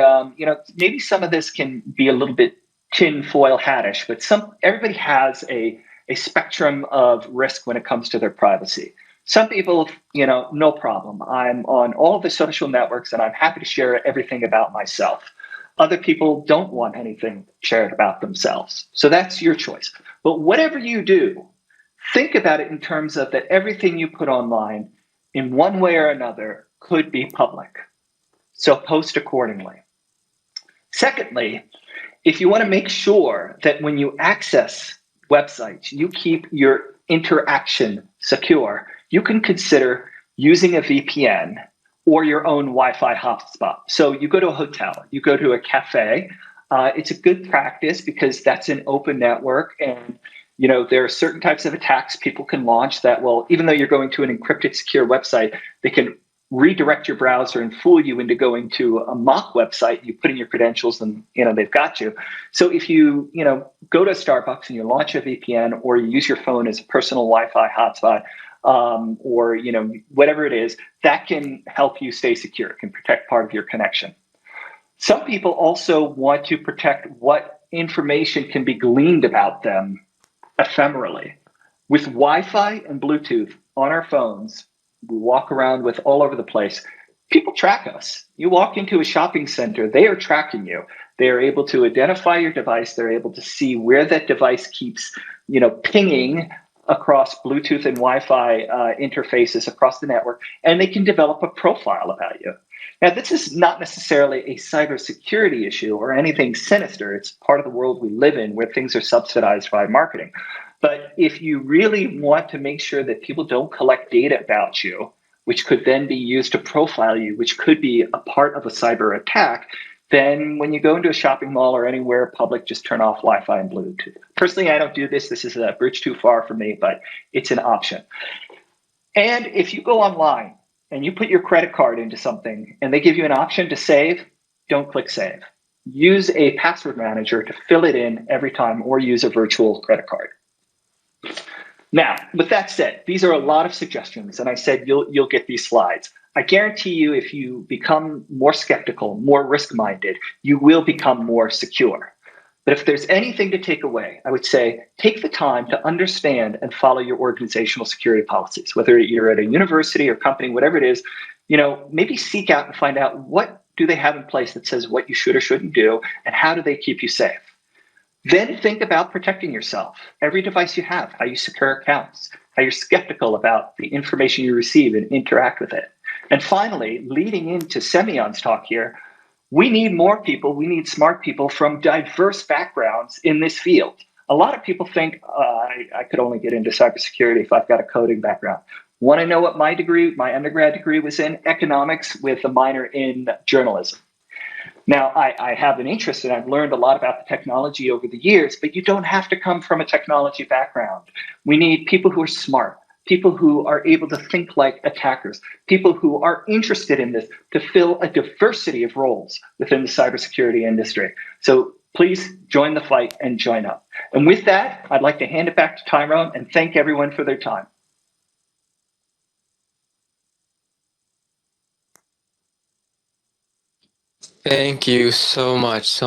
maybe some of this can be a little bit tinfoil hattish, but everybody has a spectrum of risk when it comes to their privacy. Some people, no problem. I'm on all the social networks and I'm happy to share everything about myself. Other people don't want anything shared about themselves. So that's your choice. But whatever you do, think about it in terms of that everything you put online in one way or another could be public. So post accordingly. Secondly, if you want to make sure that when you access websites, you keep your interaction secure, you can consider using a VPN or your own Wi-Fi hotspot. So you go to a hotel, you go to a cafe, It's a good practice because that's an open network, and there are certain types of attacks people can launch that will, even though you're going to an encrypted, secure website, they can redirect your browser and fool you into going to a mock website. You put in your credentials, and they've got you. So if you go to Starbucks and you launch a VPN, or you use your phone as a personal Wi-Fi hotspot, or whatever it is, that can help you stay secure. It can protect part of your connection. Some people also want to protect what information can be gleaned about them ephemerally. With Wi-Fi and Bluetooth on our phones, we walk around with all over the place. People track us. You walk into a shopping center, they are tracking you. They are able to identify your device. They're able to see where that device keeps, pinging across Bluetooth and Wi-Fi interfaces across the network, and they can develop a profile about you. Now, this is not necessarily a cybersecurity issue or anything sinister. It's part of the world we live in where things are subsidized by marketing. But if you really want to make sure that people don't collect data about you, which could then be used to profile you, which could be a part of a cyber attack, then when you go into a shopping mall or anywhere public, just turn off Wi-Fi and Bluetooth. Personally, I don't do this. This is a bridge too far for me, but it's an option. And if you go online and you put your credit card into something and they give you an option to save, don't click save. Use a password manager to fill it in every time, or use a virtual credit card. Now, with that said, these are a lot of suggestions, and I said you'll get these slides. I guarantee you, if you become more skeptical, more risk-minded, you will become more secure. But if there's anything to take away, I would say take the time to understand and follow your organizational security policies, whether you're at a university or company, whatever it is. Maybe seek out and find out what do they have in place that says what you should or shouldn't do, and how do they keep you safe. Then think about protecting yourself. Every device you have, how you secure accounts, how you're skeptical about the information you receive and interact with it. And finally, leading into Semyon's talk here, we need more people, we need smart people from diverse backgrounds in this field. A lot of people think, I could only get into cybersecurity if I've got a coding background. Want to know what my undergrad degree was in? Economics, with a minor in journalism. Now, I have an interest, and I've learned a lot about the technology over the years, but you don't have to come from a technology background. We need people who are smart, people who are able to think like attackers, people who are interested in this to fill a diversity of roles within the cybersecurity industry. So please join the fight and join up. And with that, I'd like to hand it back to Tyrone and thank everyone for their time. Thank you so much.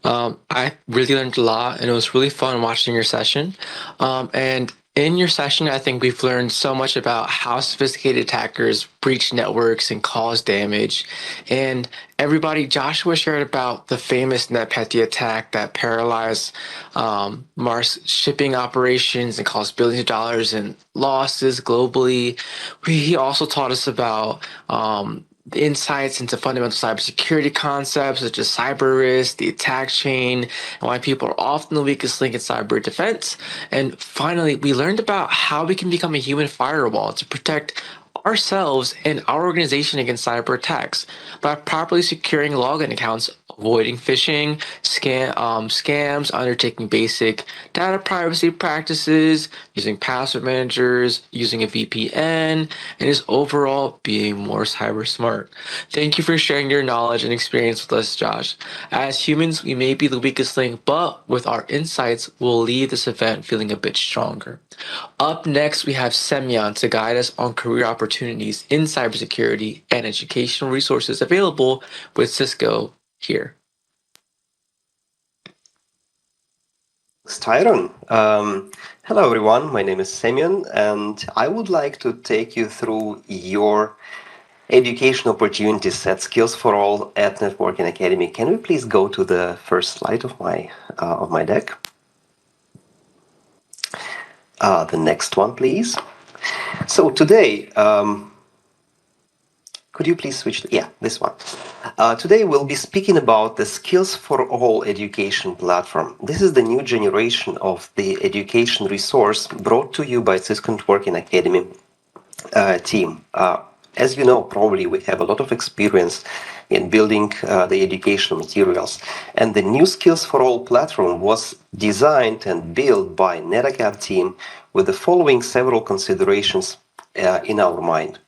I really learned a lot, and it was really fun watching your session. And in your session, I think we've learned so much about how sophisticated attackers breach networks and cause damage. And Joshua shared about the famous NetPetya attack that paralyzed Mars shipping operations and caused billions of dollars in losses globally. He also taught us about the insights into fundamental cybersecurity concepts such as cyber risk, the attack chain, and why people are often the weakest link in cyber defense. And finally, we learned about how we can become a human firewall to protect ourselves and our organization against cyber attacks by properly securing login accounts, avoiding phishing, scams, undertaking basic data privacy practices, using password managers, using a VPN, and just overall being more cyber smart. Thank you for sharing your knowledge and experience with us, Josh. As humans, we may be the weakest link, but with our insights, we'll leave this event feeling a bit stronger. Up next, we have Semyon to guide us on career opportunities in cybersecurity and educational resources available with Cisco here. Tyrone. Hello, everyone. My name is Semyon, and I would like to take you through your education opportunities at Skills for All at Networking Academy. Can we please go to the first slide of my deck? The next one, please. So today, could you please switch to, this one. Today we'll be speaking about the Skills for All education platform. This is the new generation of the education resource brought to you by Cisco Networking Academy team. As you know, probably we have a lot of experience in building the educational materials. And the new Skills for All platform was designed and built by NetAcad team with the following several considerations in our mind.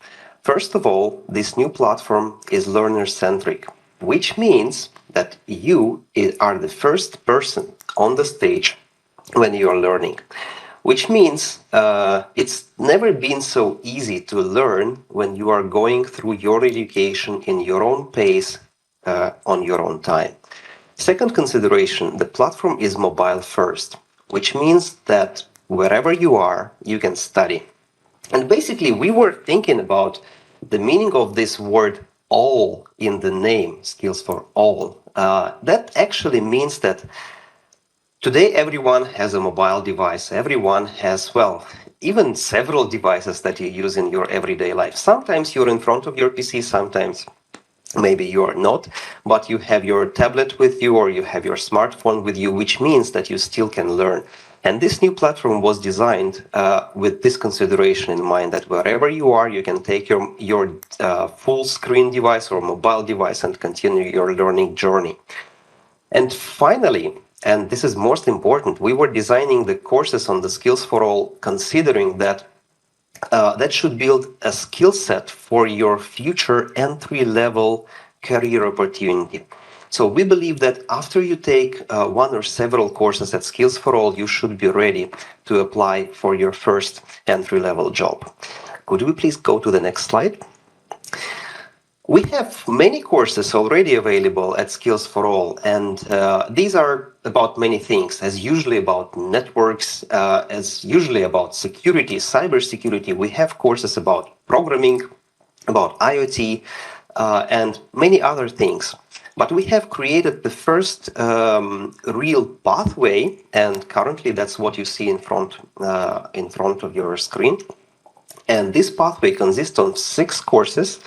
First of all, this new platform is learner-centric, which means that you are the first person on the stage when you are learning, which means it's never been so easy to learn when you are going through your education in your own pace, on your own time. Second consideration, the platform is mobile first, which means that wherever you are, you can study. And basically, we were thinking about the meaning of this word all in the name, Skills for All. That actually means that today everyone has a mobile device. Everyone has, well, even several devices that you use in your everyday life. Sometimes you're in front of your PC, sometimes maybe you are not, but you have your tablet with you or you have your smartphone with you, which means that you still can learn. And this new platform was designed with this consideration in mind, that wherever you are, you can take your full screen device or mobile device and continue your learning journey. And finally, and this is most important, we were designing the courses on the Skills for All, considering that that should build a skill set for your future entry-level career opportunity. So we believe that after you take one or several courses at Skills for All, you should be ready to apply for your first entry-level job. Could we please go to the next slide? We have many courses already available at Skills for All, and these are about many things, as usually about networks, as usually about security, cybersecurity. We have courses about programming, about IoT, and many other things. But we have created the first real pathway, and currently that's what you see in front of your screen. And this pathway consists of 6 courses.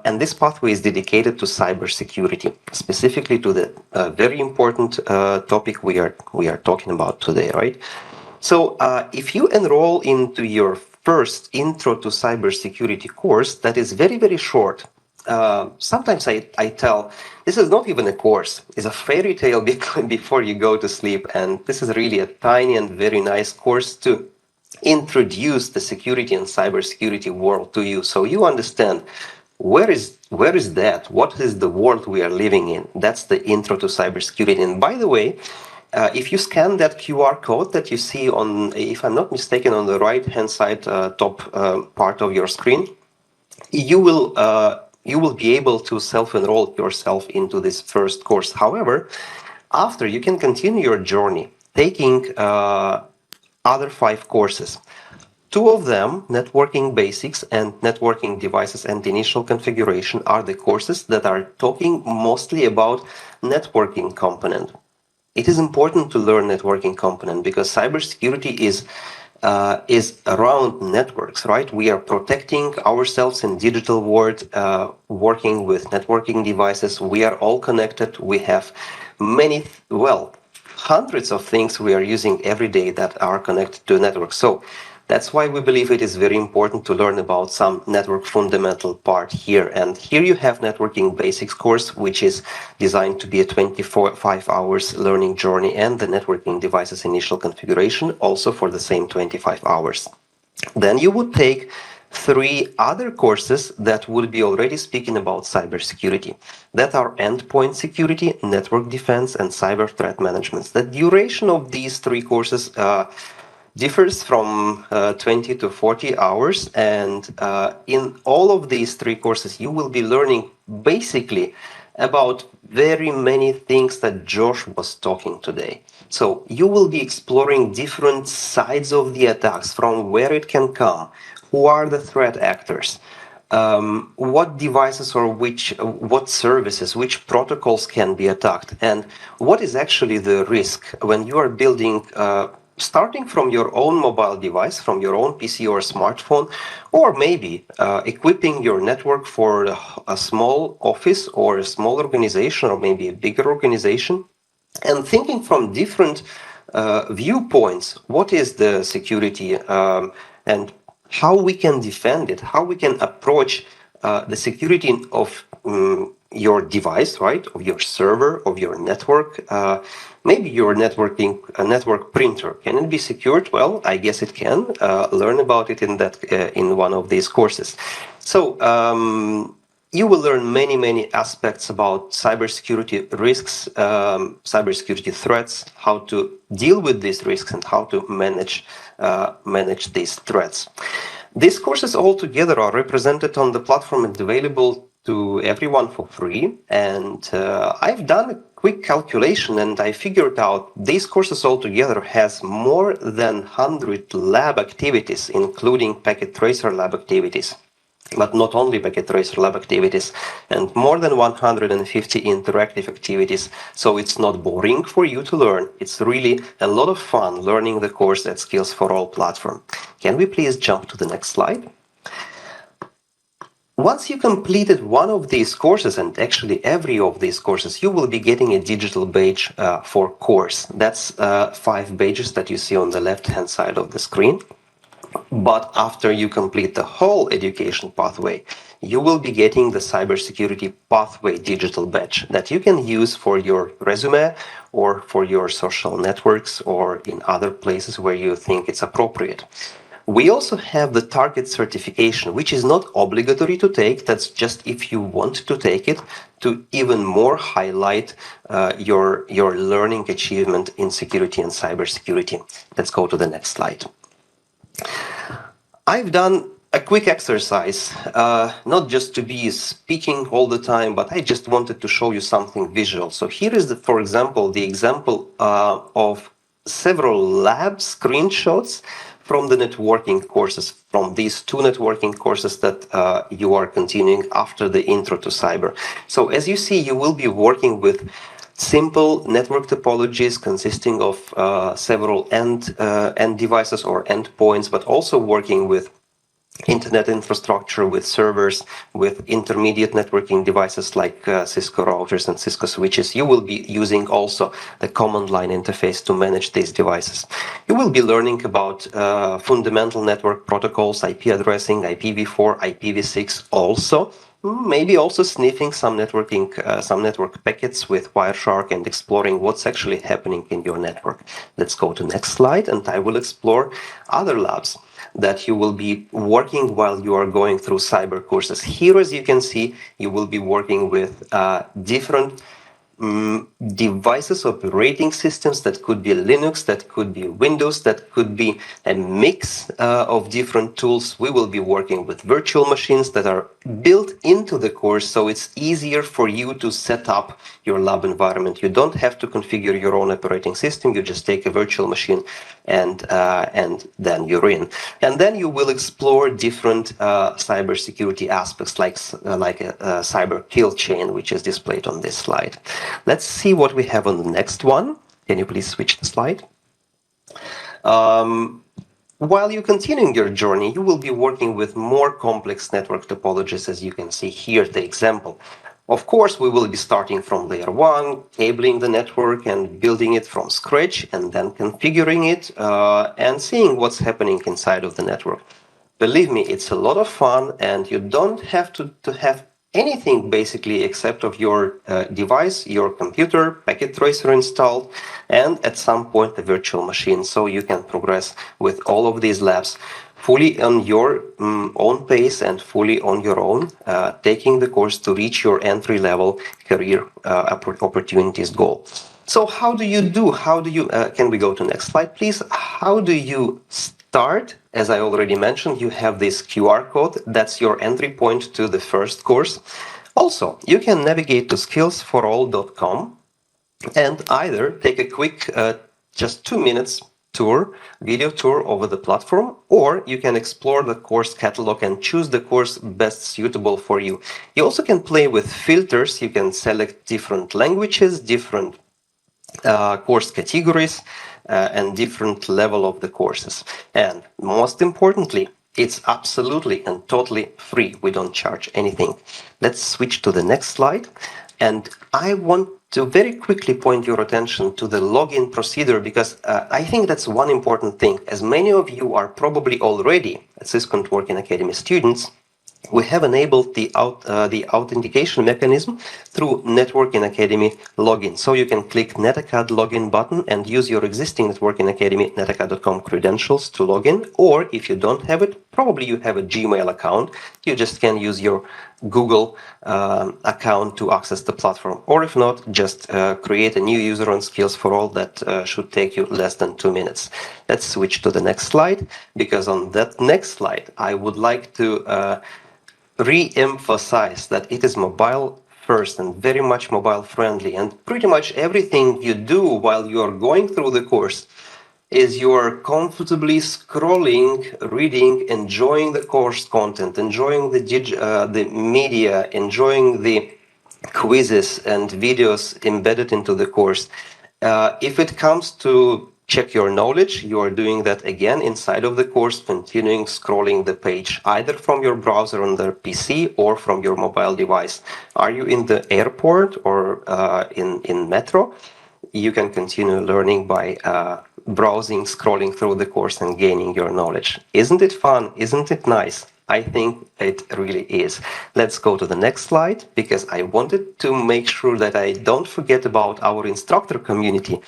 And this pathway is dedicated to cybersecurity, specifically to the very important topic we are talking about today, right? So if you enroll into your first Intro to Cybersecurity course, that is very, very short. Sometimes I tell, this is not even a course, it's a fairy tale before you go to sleep. And this is really a tiny and very nice course to introduce the security and cybersecurity world to you, so you understand where is that? What is the world we are living in? That's the Intro to Cybersecurity. And by the way, if you scan that QR code that you see on, if I'm not mistaken, on the right-hand side top part of your screen, you will be able to self-enroll yourself into this first course. However, after, you can continue your journey taking other 5 courses. 2 of them, Networking Basics and Networking Devices and Initial Configuration, are the courses that are talking mostly about networking component. It is important to learn networking component because cybersecurity is around networks, right? We are protecting ourselves in digital world, working with networking devices. We are all connected. We have many, hundreds of things we are using every day that are connected to a network. So that's why we believe it is very important to learn about some network fundamental part here. And here you have Networking Basics course, which is designed to be a 25 hours learning journey, and the Networking Devices Initial Configuration also for the same 25 hours. Then you would take 3 other courses that would be already speaking about cybersecurity. That are Endpoint Security, Network Defense, and Cyber Threat Management. The duration of these 3 courses differs from 20 to 40 hours, and in all of these 3 courses you will be learning basically about very many things that Josh was talking today. So you will be exploring different sides of the attacks, from where it can come, who are the threat actors, what devices or what services, which protocols can be attacked, and what is actually the risk when you are building starting from your own mobile device, from your own PC or smartphone, or maybe equipping your network for a small office or a small organization, or maybe a bigger organization, and thinking from different viewpoints, what is the security and how we can defend it, how we can approach the security of your device, right, of your server, of your network, maybe your network printer. Can it be secured? Well, I guess it can. Learn about it in one of these courses. So you will learn many aspects about cybersecurity risks, cybersecurity threats, how to deal with these risks, and how to manage these threats. These courses all together are represented on the platform and available to everyone for free. And I've done a quick calculation and I figured out these courses all together has more than 100 lab activities, including packet tracer lab activities. But not only packet tracer lab activities, and more than 150 interactive activities. So it's not boring for you to learn. It's really a lot of fun learning the course at Skills for All platform. Can we please jump to the next slide? Once you completed one of these courses, and actually every of these courses, you will be getting a digital badge for course. That's 5 badges that you see on the left-hand side of the screen. But after you complete the whole education pathway, you will be getting the cybersecurity pathway digital badge that you can use for your resume or for your social networks or in other places where you think it's appropriate. We also have the target certification, which is not obligatory to take. That's just if you want to take it to even more highlight your learning achievement in security and cybersecurity. Let's go to the next slide. I've done a quick exercise, not just to be speaking all the time, but I just wanted to show you something visual. So here is, for example, the example of several lab screenshots from the networking courses, from these 2 networking courses that you are continuing after the Intro to Cyber. So as you see, you will be working with simple network topologies consisting of several end devices or endpoints, but also working with internet infrastructure, with servers, with intermediate networking devices like Cisco routers and Cisco switches. You will be using also the command line interface to manage these devices. You will be learning about fundamental network protocols, IP addressing, IPv4, IPv6 also. Maybe also sniffing some network packets with Wireshark and exploring what's actually happening in your network. Let's go to next slide, and I will explore other labs that you will be working while you are going through cyber courses. Here, as you can see, you will be working with different devices, operating systems that could be Linux, that could be Windows, that could be a mix of different tools. We will be working with virtual machines that are built into the course, so it's easier for you to set up your lab environment. You don't have to configure your own operating system. You just take a virtual machine and then you're in. And then you will explore different cybersecurity aspects like a cyber kill chain, which is displayed on this slide. Let's see what we have on the next one. Can you please switch the slide? While you're continuing your journey, you will be working with more complex network topologies, as you can see here, the example. Of course, we will be starting from layer 1, cabling the network and building it from scratch, and then configuring it and seeing what's happening inside of the network. Believe me, it's a lot of fun, and you don't have to have anything basically except of your device, your computer, packet tracer installed, and at some point a virtual machine, so you can progress with all of these labs fully on your own pace and fully on your own, taking the course to reach your entry-level career opportunities goal. So how do you do? Can we go to next slide, please? How do you start? As I already mentioned, you have this QR code. That's your entry point to the first course. Also, you can navigate to skillsforall.com and either take a quick, just 2 minutes video tour over the platform, or you can explore the course catalog and choose the course best suitable for you. You also can play with filters. You can select different languages, different course categories, and different level of the courses. And most importantly, it's absolutely and totally free. We don't charge anything. Let's switch to the next slide. And I want to very quickly point your attention to the login procedure, because I think that's one important thing. As many of you are probably already Cisco Networking Academy students, We have enabled the authentication mechanism through Networking Academy login. So you can click NetAcad login button and use your existing Networking Academy netacad.com credentials to log in. Or if you don't have it, probably you have a Gmail account. You just can use your Google account to access the platform. Or if not, just create a new user on Skills for All that should take you less than 2 minutes. Let's switch to the next slide, because on that next slide, I would like to re-emphasize that it is mobile first and very much mobile friendly, and pretty much everything you do while you are going through the course is you are comfortably scrolling, reading, enjoying the course content, enjoying the media, enjoying the quizzes and videos embedded into the course. If it comes to check your knowledge, you are doing that again inside of the course, continuing scrolling the page, either from your browser on the PC or from your mobile device. Are you in the airport or in metro? You can continue learning by browsing, scrolling through the course and gaining your knowledge. Isn't it fun? Isn't it nice? I think it really is. Let's go to the next slide, because I wanted to make sure that I don't forget about our instructor community.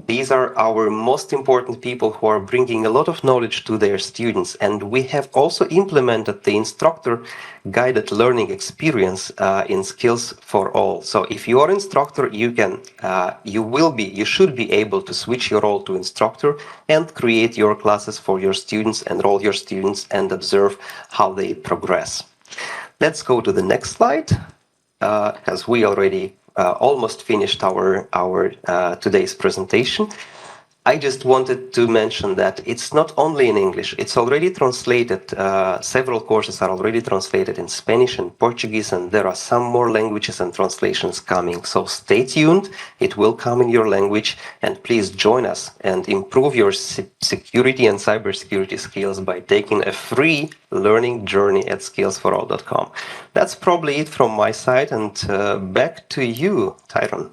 These are our most important people who are bringing a lot of knowledge to their students. And we have also implemented the instructor guided learning experience in Skills for All. So if you are an instructor, you should be able to switch your role to instructor and create your classes for your students, enroll your students, and observe how they progress. Let's go to the next slide, because we already almost finished our today's presentation. I just wanted to mention that it's not only in English, it's already translated. Several courses are already translated in Spanish and Portuguese, and there are some more languages and translations coming. So stay tuned, it will come in your language, and please join us and improve your security and cybersecurity skills by taking a free learning journey at skillsforall.com. That's probably it from my side, and back to you, Tyron.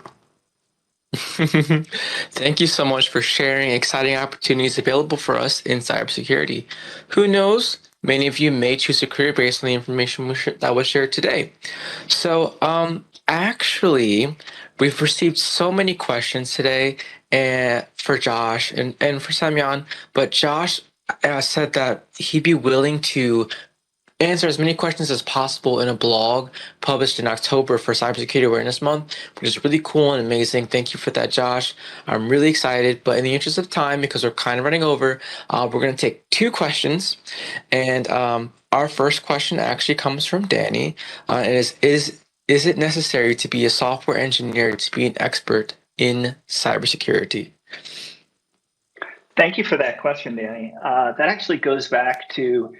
Thank you so much for sharing exciting opportunities available for us in cybersecurity. Who knows? Many of you may choose a career based on the information that was shared today. So, actually, we've received so many questions today for Josh and for Semyon, but Josh said that he'd be willing to answer as many questions as possible in a blog published in October for Cybersecurity Awareness Month, which is really cool and amazing. Thank you for that, Josh. I'm really excited, but in the interest of time, because we're kind of running over, we're going to take 2 questions. And our first question actually comes from Danny, and is it necessary to be a software engineer to be an expert in cybersecurity? Thank you for that question, Danny. That actually goes back to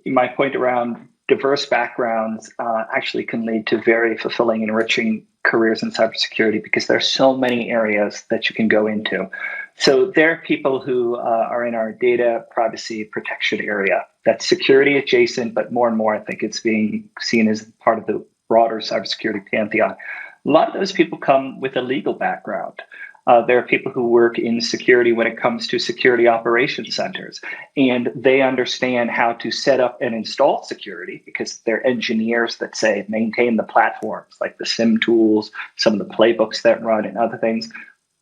my point around diverse backgrounds actually can lead to very fulfilling, enriching careers in cybersecurity, because there are so many areas that you can go into. So there are people who are in our data privacy protection area. That's security adjacent, but more and more I think it's being seen as part of the broader cybersecurity pantheon. A lot of those people come with a legal background. There are people who work in security when it comes to security operations centers, and they understand how to set up and install security because they're engineers that, say, maintain the platforms like the SIM tools, some of the playbooks that run, and other things.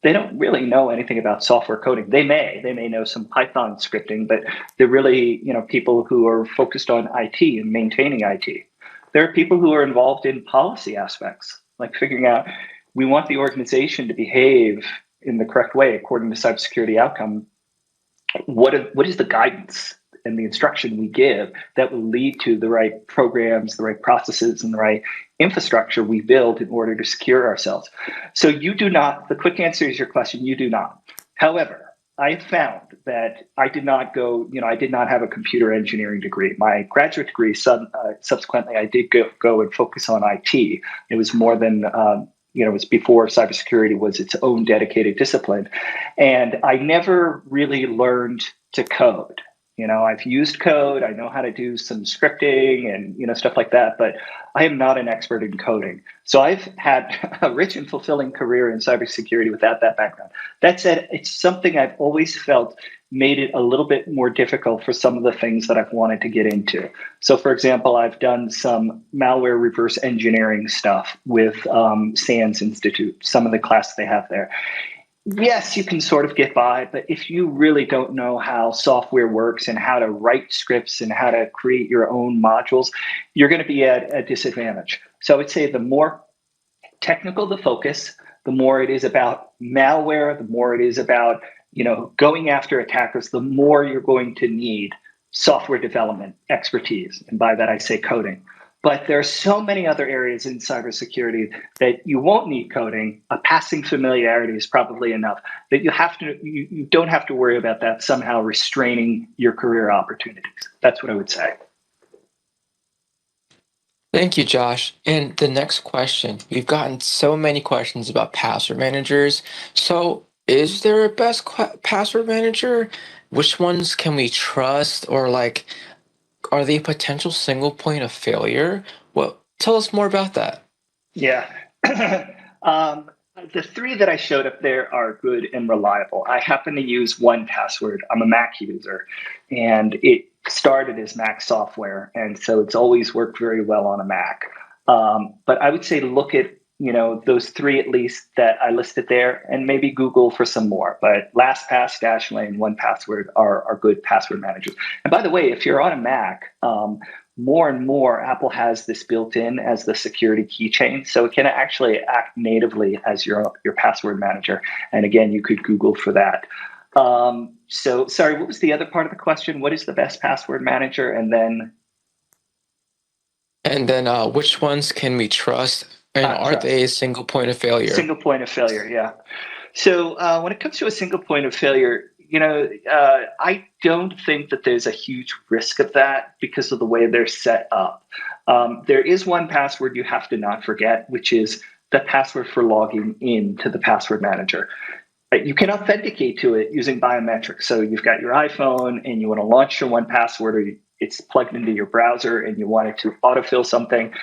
They don't really know anything about software coding. They may know some Python scripting, but they're really, people who are focused on IT and maintaining IT. There are people who are involved in policy aspects, like figuring out, we want the organization to behave in the correct way according to cybersecurity outcome. What is the guidance and the instruction we give that will lead to the right programs, the right processes, and the right infrastructure we build in order to secure ourselves? So you do not, the quick answer is your question, you do not. However, I found that I did not have a computer engineering degree. My graduate degree, subsequently, I did go and focus on IT. It was more than it was before cybersecurity was its own dedicated discipline. And I never really learned to code. I've used code. I know how to do some scripting and, stuff like that, but I am not an expert in coding. So I've had a rich and fulfilling career in cybersecurity without that background. That said, it's something I've always felt made it a little bit more difficult for some of the things that I've wanted to get into. So, for example, I've done some malware reverse engineering stuff with SANS Institute, some of the classes they have there. Yes, you can sort of get by, but if you really don't know how software works and how to write scripts and how to create your own modules, you're going to be at a disadvantage. So I would say the more technical the focus, the more it is about malware, the more it is about, going after attackers, the more you're going to need software development expertise. And by that, I say coding. But there are so many other areas in cybersecurity that you won't need coding. A passing familiarity is probably enough. That you don't have to worry about that somehow restraining your career opportunities. That's what I would say. Thank you, Josh. And the next question, we've gotten so many questions about password managers. So is there a best password manager? Which ones can we trust? Or are they a potential single point of failure? Well, tell us more about that. Yeah. The three that I showed up there are good and reliable. I happen to use 1Password. I'm a Mac user, and it started as Mac software, and so it's always worked very well on a Mac. But I would say look at those three at least that I listed there, and maybe Google for some more. But LastPass, Dashlane, 1Password are good password managers. And by the way, if you're on a Mac, more and more Apple has this built in as the security keychain, so it can actually act natively as your password manager. And again, you could Google for that. So sorry, what was the other part of the question? What is the best password manager? And then which ones can we trust? And are they a single point of failure? Single point of failure, yeah. So when it comes to a single point of failure, I don't think that there's a huge risk of that because of the way they're set up. There is one password you have to not forget, which is the password for logging in to the password manager. You can authenticate to it using biometrics. So you've got your iPhone and you want to launch your 1Password, or it's plugged into your browser and you want it to autofill something.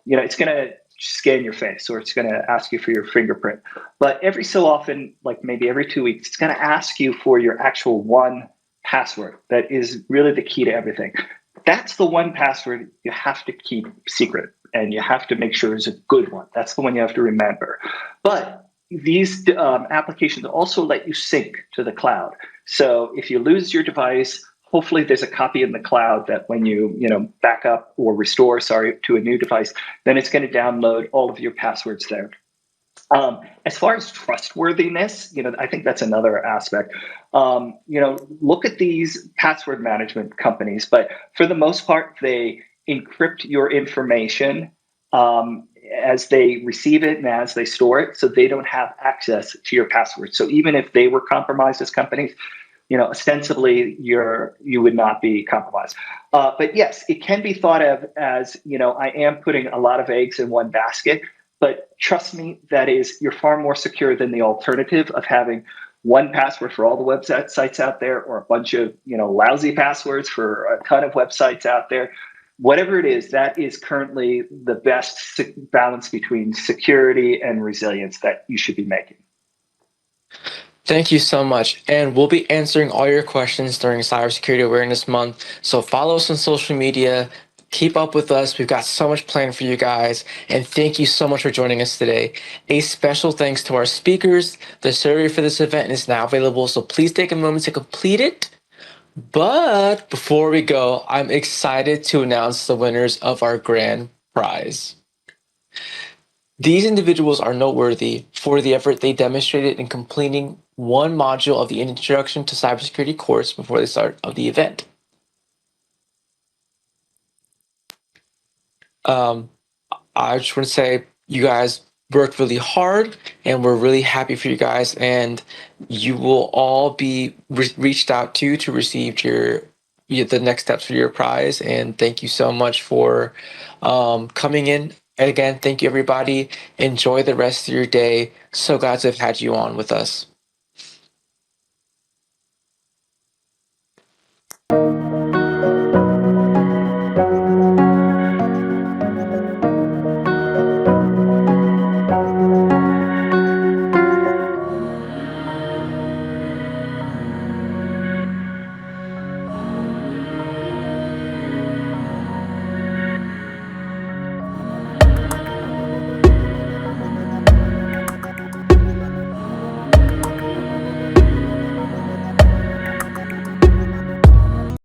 It's going to scan your face, or it's going to ask you for your fingerprint. But every so often, like maybe every 2 weeks, it's going to ask you for your actual 1Password. That is really the key to everything. That's the 1Password you have to keep secret, and you have to make sure it's a good one. That's the one you have to remember. But these applications also let you sync to the cloud. So if you lose your device, hopefully there's a copy in the cloud that when you back up or restore, to a new device, then it's going to download all of your passwords there. As far as trustworthiness, I think that's another aspect. Look at these password management companies, but for the most part, they encrypt your information as they receive it and as they store it, so they don't have access to your password. So even if they were compromised as companies, ostensibly you would not be compromised. But yes, it can be thought of as, I am putting a lot of eggs in one basket, but trust me, you're far more secure than the alternative of having 1Password for all the websites out there, or a bunch of, lousy passwords for a ton of websites out there. Whatever it is, that is currently the best balance between security and resilience that you should be making. Thank you so much. And we'll be answering all your questions during Cybersecurity Awareness Month. So follow us on social media. Keep up with us. We've got so much planned for you guys. And thank you so much for joining us today. A special thanks to our speakers. The survey for this event is now available, so please take a moment to complete it. But before we go, I'm excited to announce the winners of our grand prize. These individuals are noteworthy for the effort they demonstrated in completing one module of the Introduction to Cybersecurity course before the start of the event. I just want to say you guys worked really hard, and we're really happy for you guys, and you will all be reached out to receive the next steps for your prize. And thank you so much for coming in. And again, thank you, everybody. Enjoy the rest of your day. So glad to have had you on with us.